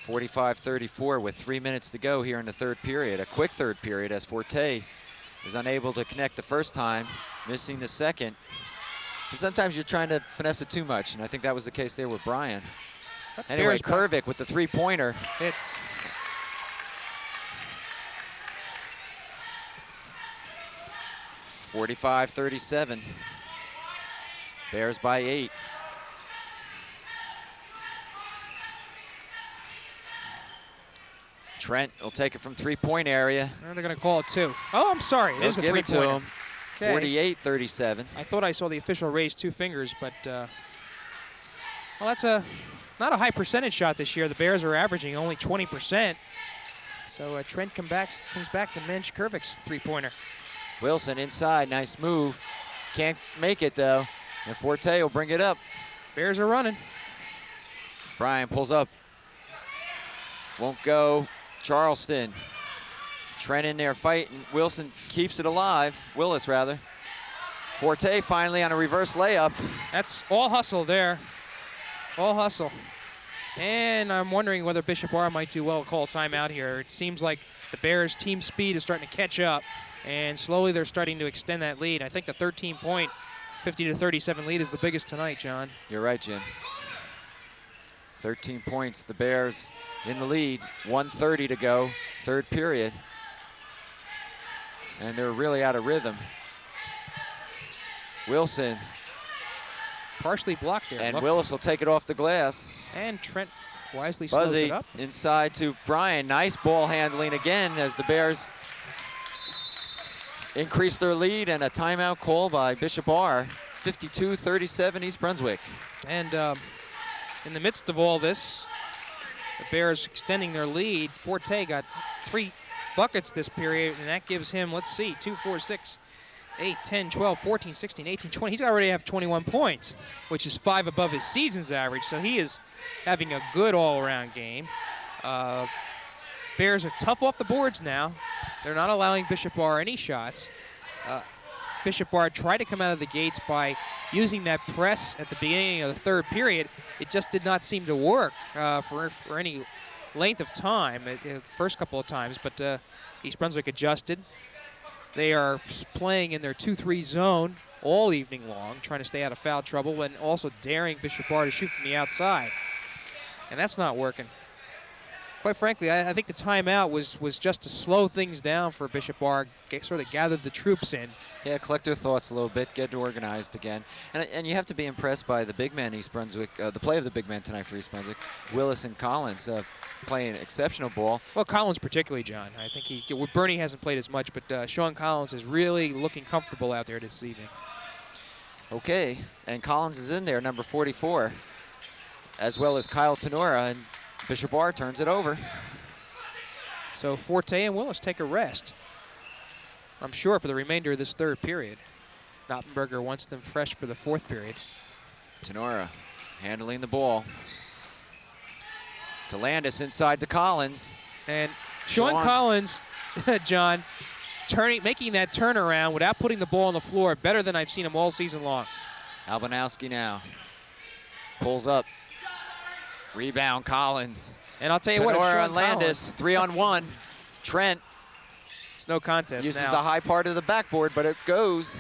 45-34 with 3 minutes to go here in the third period. A quick third period as Forte is unable to connect the first time, missing the second. And sometimes you're trying to finesse it too much, and I think that was the case there with Brian. Anyway, Kervick with the three-pointer. It's 45-37. Bears by 8. Trent will take it from three-point area. They're going to call it 2. Oh, I'm sorry. It is a Give it to three-pointer. him. 48-37. I thought I saw the official raise 2 fingers, but well, that's not a high percentage shot this year. The Bears are averaging only 20%. So Trent comes back to bench Kervick's three-pointer. Wilson inside, nice move. Can't make it though. And Forte will bring it up. Bears are running. Brian pulls up. Won't go. Charleston. Trent in there fighting. Wilson keeps it alive. Willis, rather. Forte finally on a reverse layup. That's all hustle there. All hustle. And I'm wondering whether Bishop Ahr might do well to call timeout here. It seems like the Bears' team speed is starting to catch up, and slowly they're starting to extend that lead. I think the 13-point, 50-37 lead is the biggest tonight, John. You're right, Jim. 13 points, the Bears in the lead. 1:30 to go, third period. And they're really out of rhythm. Wilson. Partially blocked there. And Willis will take it off the glass. And Trent wisely slows Buzzy it up. Inside to Brian. Nice ball handling again as the Bears increase their lead, and a timeout call by Bishop Ahr. 52-37 East Brunswick. And in the midst of all this, the Bears extending their lead. Forte got 3 buckets this period, and that gives him, let's see, 2, 4, 6, 8, 10, 12, 14, 16, 18, 20. He's already have 21 points, which is 5 above his season's average, so he is having a good all-around game. Bears are tough off the boards now. They're not allowing Bishop Ahr any shots. Bishop Ahr tried to come out of the gates by using that press at the beginning of the third period. It just did not seem to work for any length of time, the first couple of times, but East Brunswick adjusted. They are playing in their 2-3 zone all evening long, trying to stay out of foul trouble, and also daring Bishop Ahr to shoot from the outside. And that's not working. Quite frankly, I think the timeout was just to slow things down for Bishop Ahr, sort of gather the troops in. Yeah, collect their thoughts a little bit, get organized again. And you have to be impressed by the big men East Brunswick, the play of the big men tonight for East Brunswick. Willis and Collins playing exceptional ball. Well, Collins particularly, John. I think Bernie hasn't played as much, but Sean Collins is really looking comfortable out there this evening. Okay, and Collins is in there, number 44, as well as Kyle Tenora, and Bishop Ahr turns it over. So Forte and Willis take a rest, I'm sure, for the remainder of this third period. Knoppenberger wants them fresh for the fourth period. Tenora handling the ball. To Landis inside to Collins. And Sean Collins, John, making that turnaround without putting the ball on the floor better than I've seen him all season long. Albanowski now pulls up. Rebound, Collins. And I'll tell you what, if Tenora Sean on Landis, Collins, 3-on-1. Trent it's no contest uses now. the high part of the backboard, but it goes.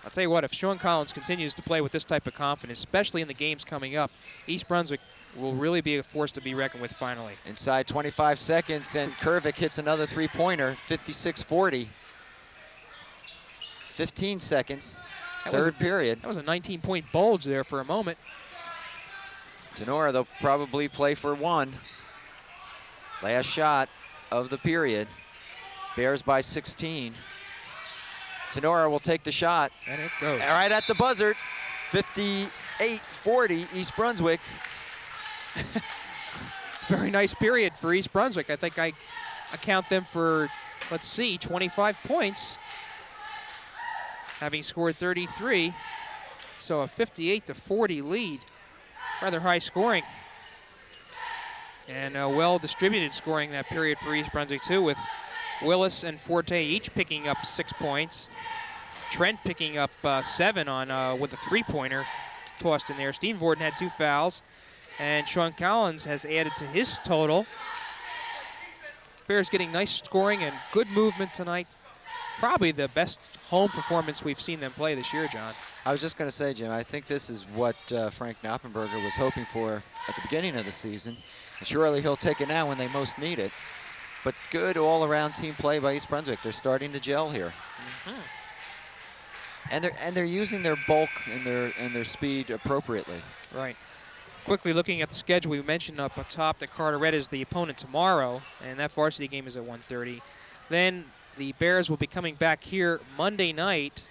I'll tell you what, if Sean Collins continues to play with this type of confidence, especially in the games coming up, East Brunswick will really be a force to be reckoned with finally. Inside 25 seconds, and Kervik hits another three-pointer, 56-40. 15 seconds, third period. That was a 19-point bulge there for a moment. Tenora, they'll probably play for one. Last shot of the period. Bears by 16. Tenora will take the shot. And it goes. Right at the buzzer. 58-40 East Brunswick. Very nice period for East Brunswick. I think I count them for, let's see, 25 points, having scored 33. So a 58-40 lead. Rather high scoring. And well-distributed scoring that period for East Brunswick, too, with Willis and Forte each picking up 6 points. Trent picking up 7 on with a three-pointer tossed in there. Steve Vorden had 2 fouls. And Sean Collins has added to his total. Bears getting nice scoring and good movement tonight. Probably the best home performance we've seen them play this year, John. I was just going to say, Jim, I think this is what Frank Knoppenberger was hoping for at the beginning of the season. And surely he'll take it now when they most need it. But good all-around team play by East Brunswick. They're starting to gel here. And they're using their bulk and their speed appropriately. Right. Quickly looking at the schedule, we mentioned up top that Carteret is the opponent tomorrow, and that varsity game is at 1:30. Then the Bears will be coming back here Monday night,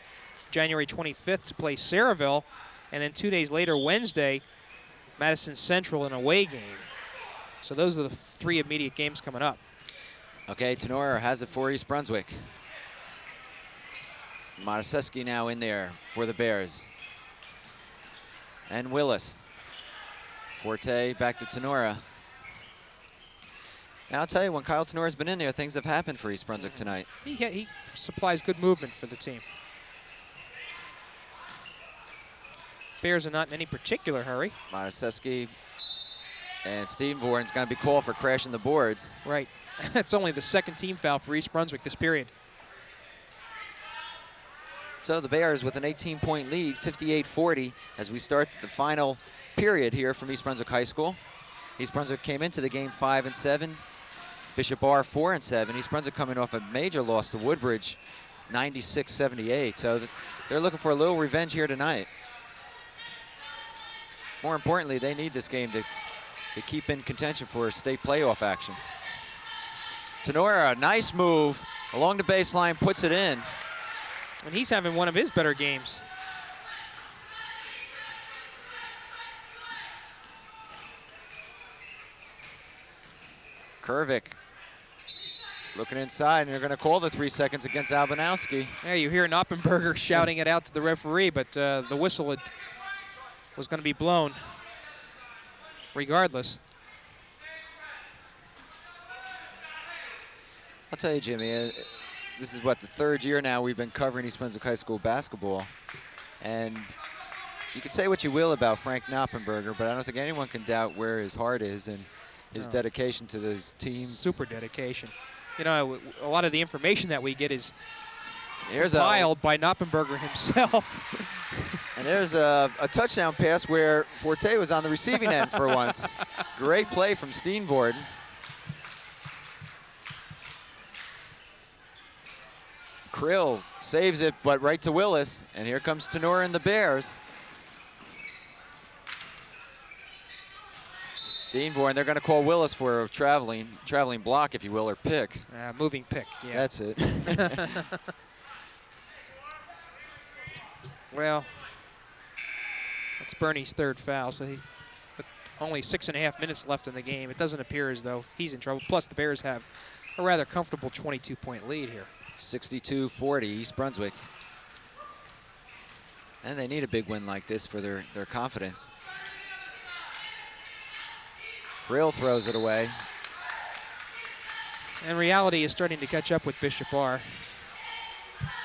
January 25th, to play Saraville, and then 2 days later, Wednesday, Madison Central, an away game. So those are the 3 immediate games coming up. Okay, Tenora has it for East Brunswick. Mataseski now in there for the Bears. And Willis. Forte back to Tenora. Now I'll tell you, when Kyle Tenora's been in there, things have happened for East Brunswick tonight. He supplies good movement for the team. Bears are not in any particular hurry. Mataseski and Steve Vorden's going to be called for crashing the boards. Right. That's only the second team foul for East Brunswick this period. So the Bears with an 18-point lead, 58-40, as we start the final period here from East Brunswick High School. East Brunswick came into the game 5-7. Bishop Ahr 4-7. East Brunswick coming off a major loss to Woodbridge, 96-78. So they're looking for a little revenge here tonight. More importantly, they need this game to keep in contention for state playoff action. Tenora, nice move along the baseline, puts it in. And he's having one of his better games. Kervik looking inside, and they're going to call the 3 seconds against Albanowski. Yeah, you hear Knoppenberger shouting it out to the referee, but the whistle was going to be blown regardless. I'll tell you, Jimmy, this is what, the 3rd year now we've been covering East Brunswick High School basketball. And you can say what you will about Frank Knoppenberger, but I don't think anyone can doubt where his heart is and his dedication to his team. Super dedication. You know, a lot of the information that we get is Here's compiled by Knoppenberger himself. And there's a touchdown pass where Forte was on the receiving end for once. Great play from Steenvoorden. Krill saves it, but right to Willis. And here comes Tenora and the Bears. Steenvoorden, they're going to call Willis for a traveling block, if you will, or pick. Moving pick, yeah. That's it. Well, that's Bernie's third foul, so with only 6.5 minutes left in the game, it doesn't appear as though he's in trouble. Plus, the Bears have a rather comfortable 22-point lead here. 62-40, East Brunswick. And they need a big win like this for their confidence. Krill throws it away. And reality is starting to catch up with Bishop Ahr.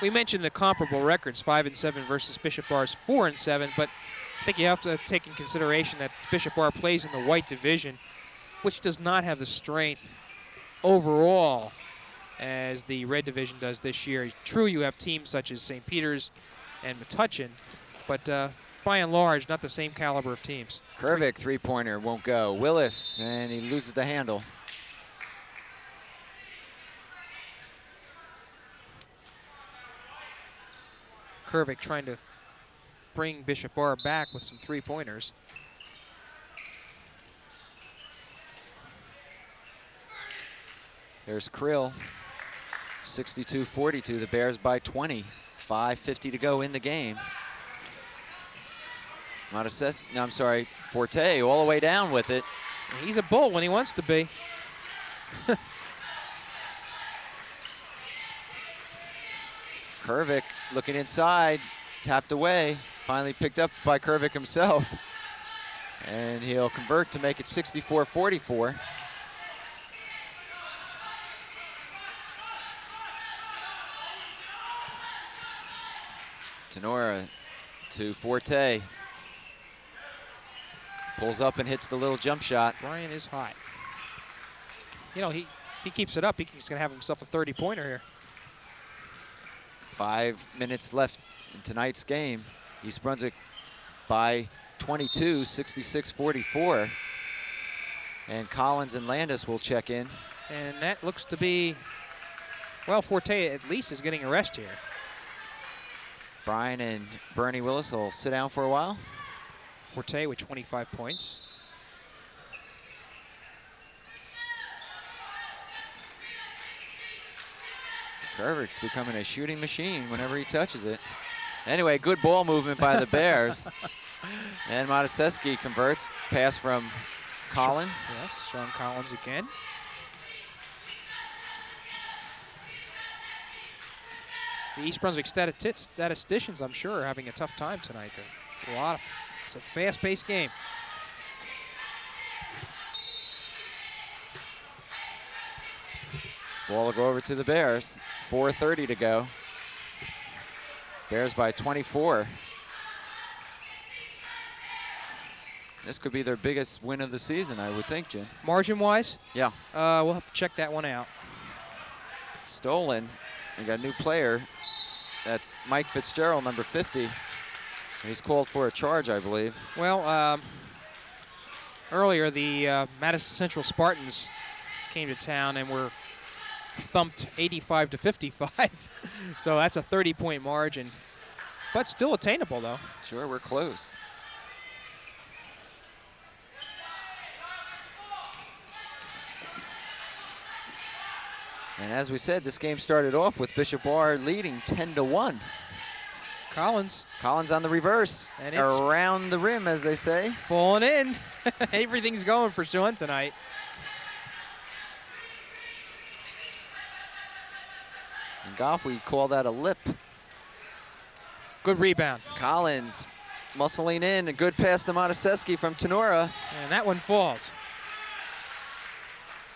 We mentioned the comparable records, 5-7 versus Bishop Ahr's 4-7, but I think you have to take in consideration that Bishop Ahr plays in the white division, which does not have the strength overall as the red division does this year. True, you have teams such as St. Peter's and Metuchen, but by and large, not the same caliber of teams. Kervick, three-pointer, won't go. Willis, and he loses the handle. Kervick trying to bring Bishop Ahr back with some three-pointers. There's Krill, 62-42. The Bears by 20. 5:50 to go in the game. Forte all the way down with it. He's a bull when he wants to be. Kervick looking inside, tapped away, finally picked up by Kervick himself. And he'll convert to make it 64-44. Tenora to Forte. Pulls up and hits the little jump shot. Brian is hot. You know, he keeps it up, he's going to have himself a 30-pointer here. 5 minutes left in tonight's game. East Brunswick by 22, 66-44. And Collins and Landis will check in. And that looks to be, well, Forte at least is getting a rest here. Brian and Bernie Willis will sit down for a while. Forte with 25 points. Kervick's becoming a shooting machine whenever he touches it. Anyway, good ball movement by the Bears. And Mataseski converts. Pass from Collins. Yes, Sean Collins again. The East Brunswick statisticians, I'm sure, are having a tough time tonight. It's a fast-paced game. Ball will go over to the Bears. 4:30 to go. Bears by 24. This could be their biggest win of the season, I would think, Jim. Margin-wise? Yeah. We'll have to check that one out. Stolen. We got a new player. That's Mike Fitzgerald, number 50. He's called for a charge, I believe. Well, earlier the Madison Central Spartans came to town and were thumped 85-55. So that's a 30-point margin, but still attainable, though. Sure, we're close. And as we said, this game started off with Bishop Ahr leading 10-1. Collins on the reverse, and it's around the rim, as they say. Falling in. Everything's going for Sean tonight. In golf, we call that a lip. Good rebound. Collins muscling in, a good pass to Mataseski from Tenora. And that one falls.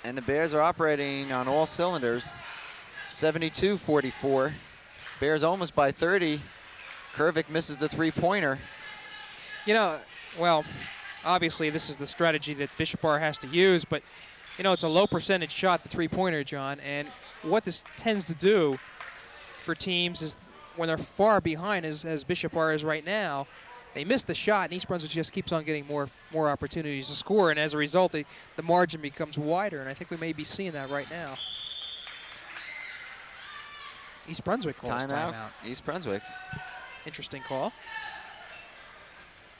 And the Bears are operating on all cylinders. 72-44. Bears almost by 30. Kervick misses the three-pointer. You know, well, obviously this is the strategy that Bishop Ahr has to use, but, you know, it's a low percentage shot, the three-pointer, John, and what this tends to do for teams is when they're far behind, as Bishop Ahr is right now, they missed the shot, and East Brunswick just keeps on getting more opportunities to score, and as a result, the margin becomes wider, and I think we may be seeing that right now. East Brunswick calls timeout. East Brunswick. Interesting call.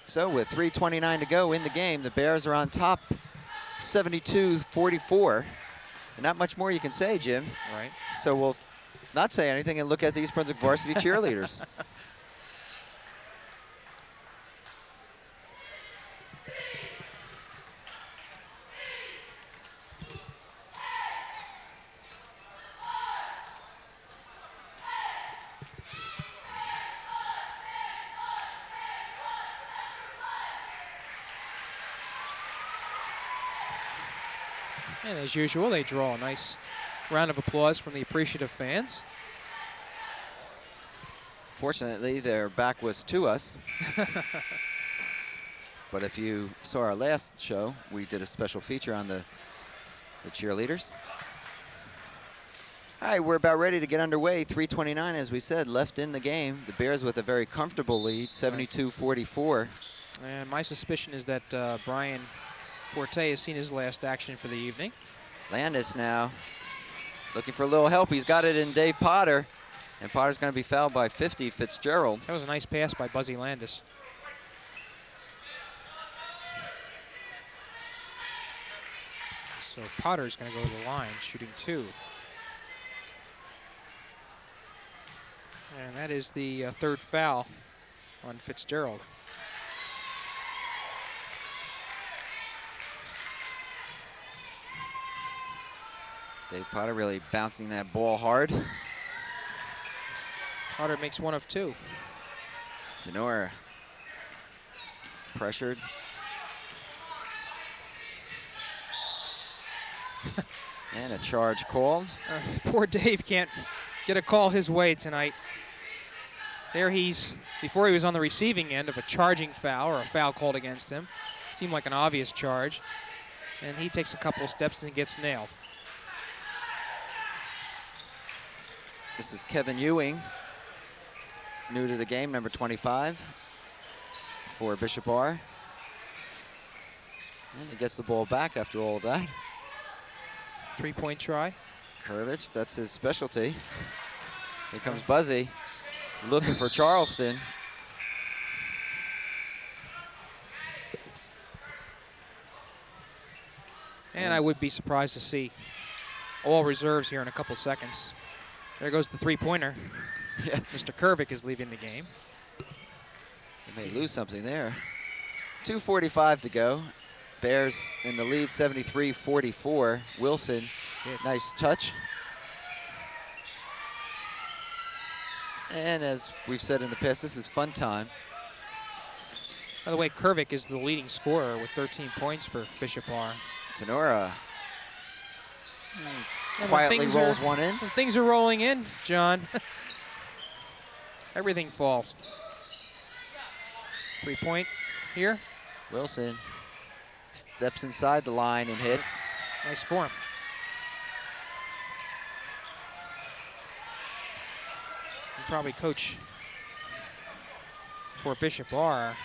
So with 3:29 to go in the game, the Bears are on top 72-44. And not much more you can say, Jim. Right. So we'll not say anything and look at the East Brunswick varsity cheerleaders. And as usual, they draw a nice round of applause from the appreciative fans. Fortunately, their back was to us. But if you saw our last show, we did a special feature on the cheerleaders. All right, we're about ready to get underway. 3:29, as we said, left in the game. The Bears with a very comfortable lead, 72-44. And my suspicion is that Brian Forte has seen his last action for the evening. Landis now looking for a little help. He's got it in Dave Potter, and Potter's going to be fouled by 50, Fitzgerald. That was a nice pass by Buzzy Landis. So Potter's going to go to the line, shooting 2. And that is the third foul on Fitzgerald. Dave Potter really bouncing that ball hard. Potter makes 1 of 2. Denora pressured. And a charge called. Poor Dave can't get a call his way tonight. There before he was on the receiving end of a charging foul or a foul called against him. Seemed like an obvious charge. And he takes a couple of steps and gets nailed. This is Kevin Ewing, new to the game, number 25 for Bishop Ahr. And he gets the ball back after all of that. 3-point try. Kurvich, that's his specialty. Here comes Buzzy, looking for Charleston. And I would be surprised to see all reserves here in a couple seconds. There goes the 3-pointer. Yeah. Mr. Kurvich is leaving the game. They may lose something there. 2:45 to go. Bears in the lead, 73-44. Wilson, nice touch. And as we've said in the past, this is fun time. By the way, Kurvich is the leading scorer with 13 points for Bishop Ahr. Tenora quietly rolls one in. When things are rolling in, John, everything falls. 3-point here. Wilson steps inside the line and hits. Nice form. And probably coach for Bishop Ahr,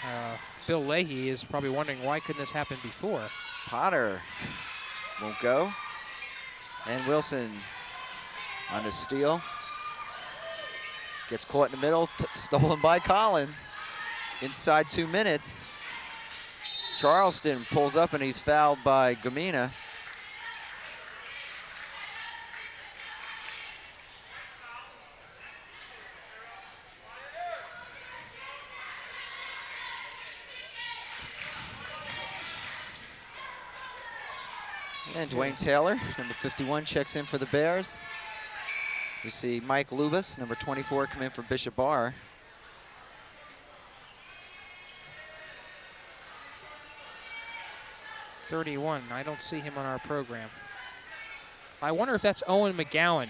Bill Leahy, is probably wondering why couldn't this happen before. Potter won't go. And Wilson on the steal. Gets caught in the middle, stolen by Collins. Inside 2 minutes. Charleston pulls up and he's fouled by Gamina. And Dwayne Taylor, number 51, checks in for the Bears. We see Mike Lubas, number 24, come in for Bishop Ahr. .31, I don't see him on our program. I wonder if that's Owen McGowan.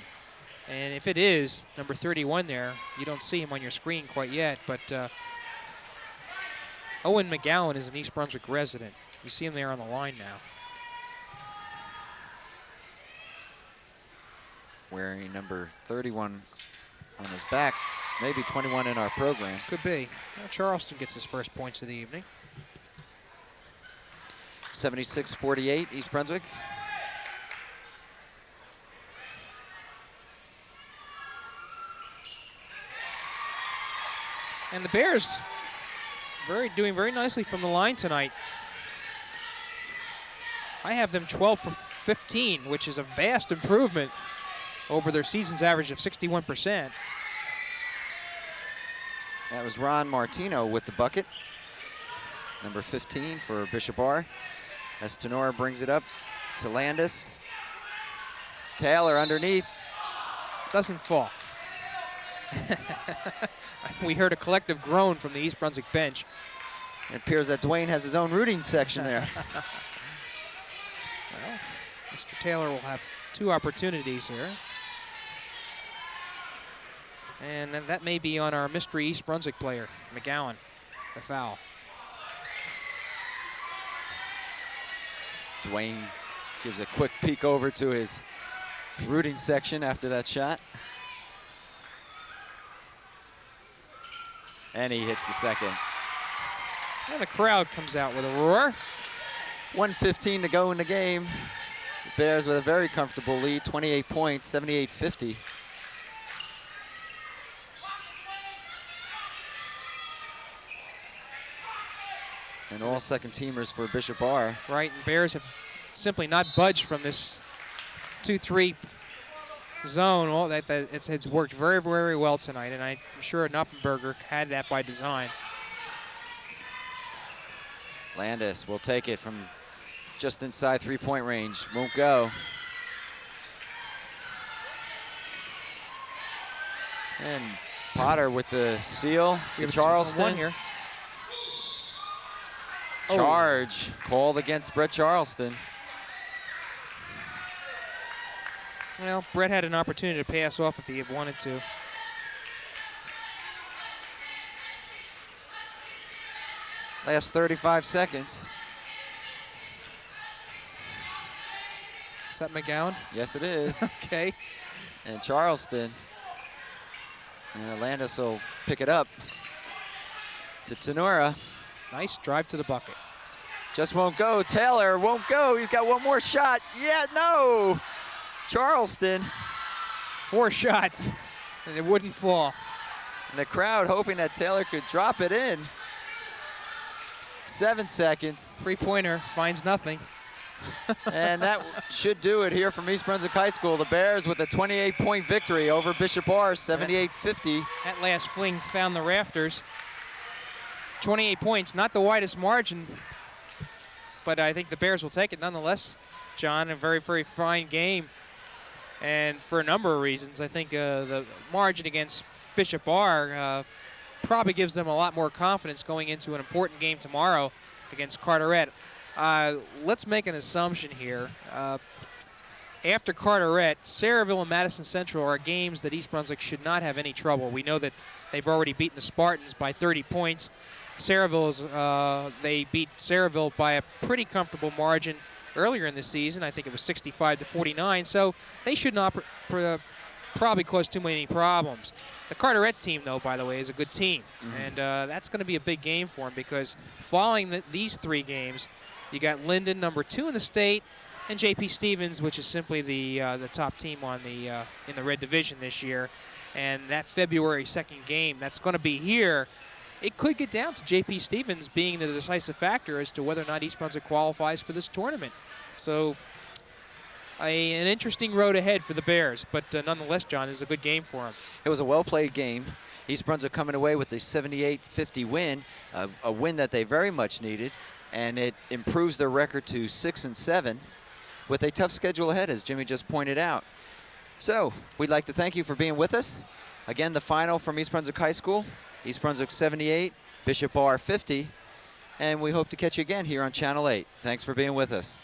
And if it is, number 31 there, you don't see him on your screen quite yet, but Owen McGowan is an East Brunswick resident. You see him there on the line now. Wearing number 31 on his back. maybe 21 in our program. Could be. Well, Charleston gets his first points of the evening. 76-48, East Brunswick. And the Bears doing very nicely from the line tonight. I have them 12 for 15, which is a vast improvement over their season's average of 61%. That was Ron Martino with the bucket. Number 15 for Bishop Ahr. As Tenora brings it up to Landis. Taylor underneath. Doesn't fall. We heard a collective groan from the East Brunswick bench. It appears that Dwayne has his own rooting section there. Well, Mr. Taylor will have 2 opportunities here. And that may be on our mystery East Brunswick player, McGowan, the foul. Dwayne gives a quick peek over to his rooting section after that shot. And he hits the second. And the crowd comes out with a roar. 1:15 to go in the game. The Bears with a very comfortable lead, 28 points, 78-50. And all second teamers for Bishop Ahr. Right, and Bears have simply not budged from this 2-3 zone. Well, it's worked very, very well tonight, and I'm sure Knoppenberger had that by design. Landis will take it from just inside three-point range. Won't go. And Potter with the steal to Charleston. Here. Charge called against Brett Charleston. Well, Brett had an opportunity to pass off if he had wanted to. Last 35 seconds. Is that McGowan? Yes, it is. Okay. And Charleston. And Landis will pick it up to Tenora. Nice drive to the bucket. Just won't go. Taylor won't go. He's got one more shot. Yeah, no. Charleston. 4 shots, and it wouldn't fall. And the crowd hoping that Taylor could drop it in. 7 seconds. 3-pointer finds nothing. And that should do it here from East Brunswick High School. The Bears with a 28-point victory over Bishop Ahr, 78-50. That last fling found the rafters. 28 points, not the widest margin, but I think the Bears will take it nonetheless. John, a very, very fine game. And for a number of reasons, I think the margin against Bishop Ahr probably gives them a lot more confidence going into an important game tomorrow against Carteret. Let's make an assumption here. After Carteret, Sayreville and Madison Central are games that East Brunswick should not have any trouble. We know that they've already beaten the Spartans by 30 points. They beat Sayreville by a pretty comfortable margin earlier in the season. I think it was 65-49, so they should not probably cause too many problems. The Carteret team, though, by the way, is a good team, and that's going to be a big game for them because following these 3 games, you got Linden, number 2 in the state, and J.P. Stevens, which is simply the top team on in the Red Division this year. And that February 2nd game that's going to be here, it could get down to J.P. Stevens being the decisive factor as to whether or not East Brunswick qualifies for this tournament. So an interesting road ahead for the Bears, but nonetheless, John, is a good game for them. It was a well-played game. East Brunswick coming away with a 78-50 win, a win that they very much needed, and it improves their record to 6-7 with a tough schedule ahead, as Jimmy just pointed out. So we'd like to thank you for being with us. Again, the final from East Brunswick High School, East Brunswick 78, Bishop Ahr 50, and we hope to catch you again here on Channel 8. Thanks for being with us.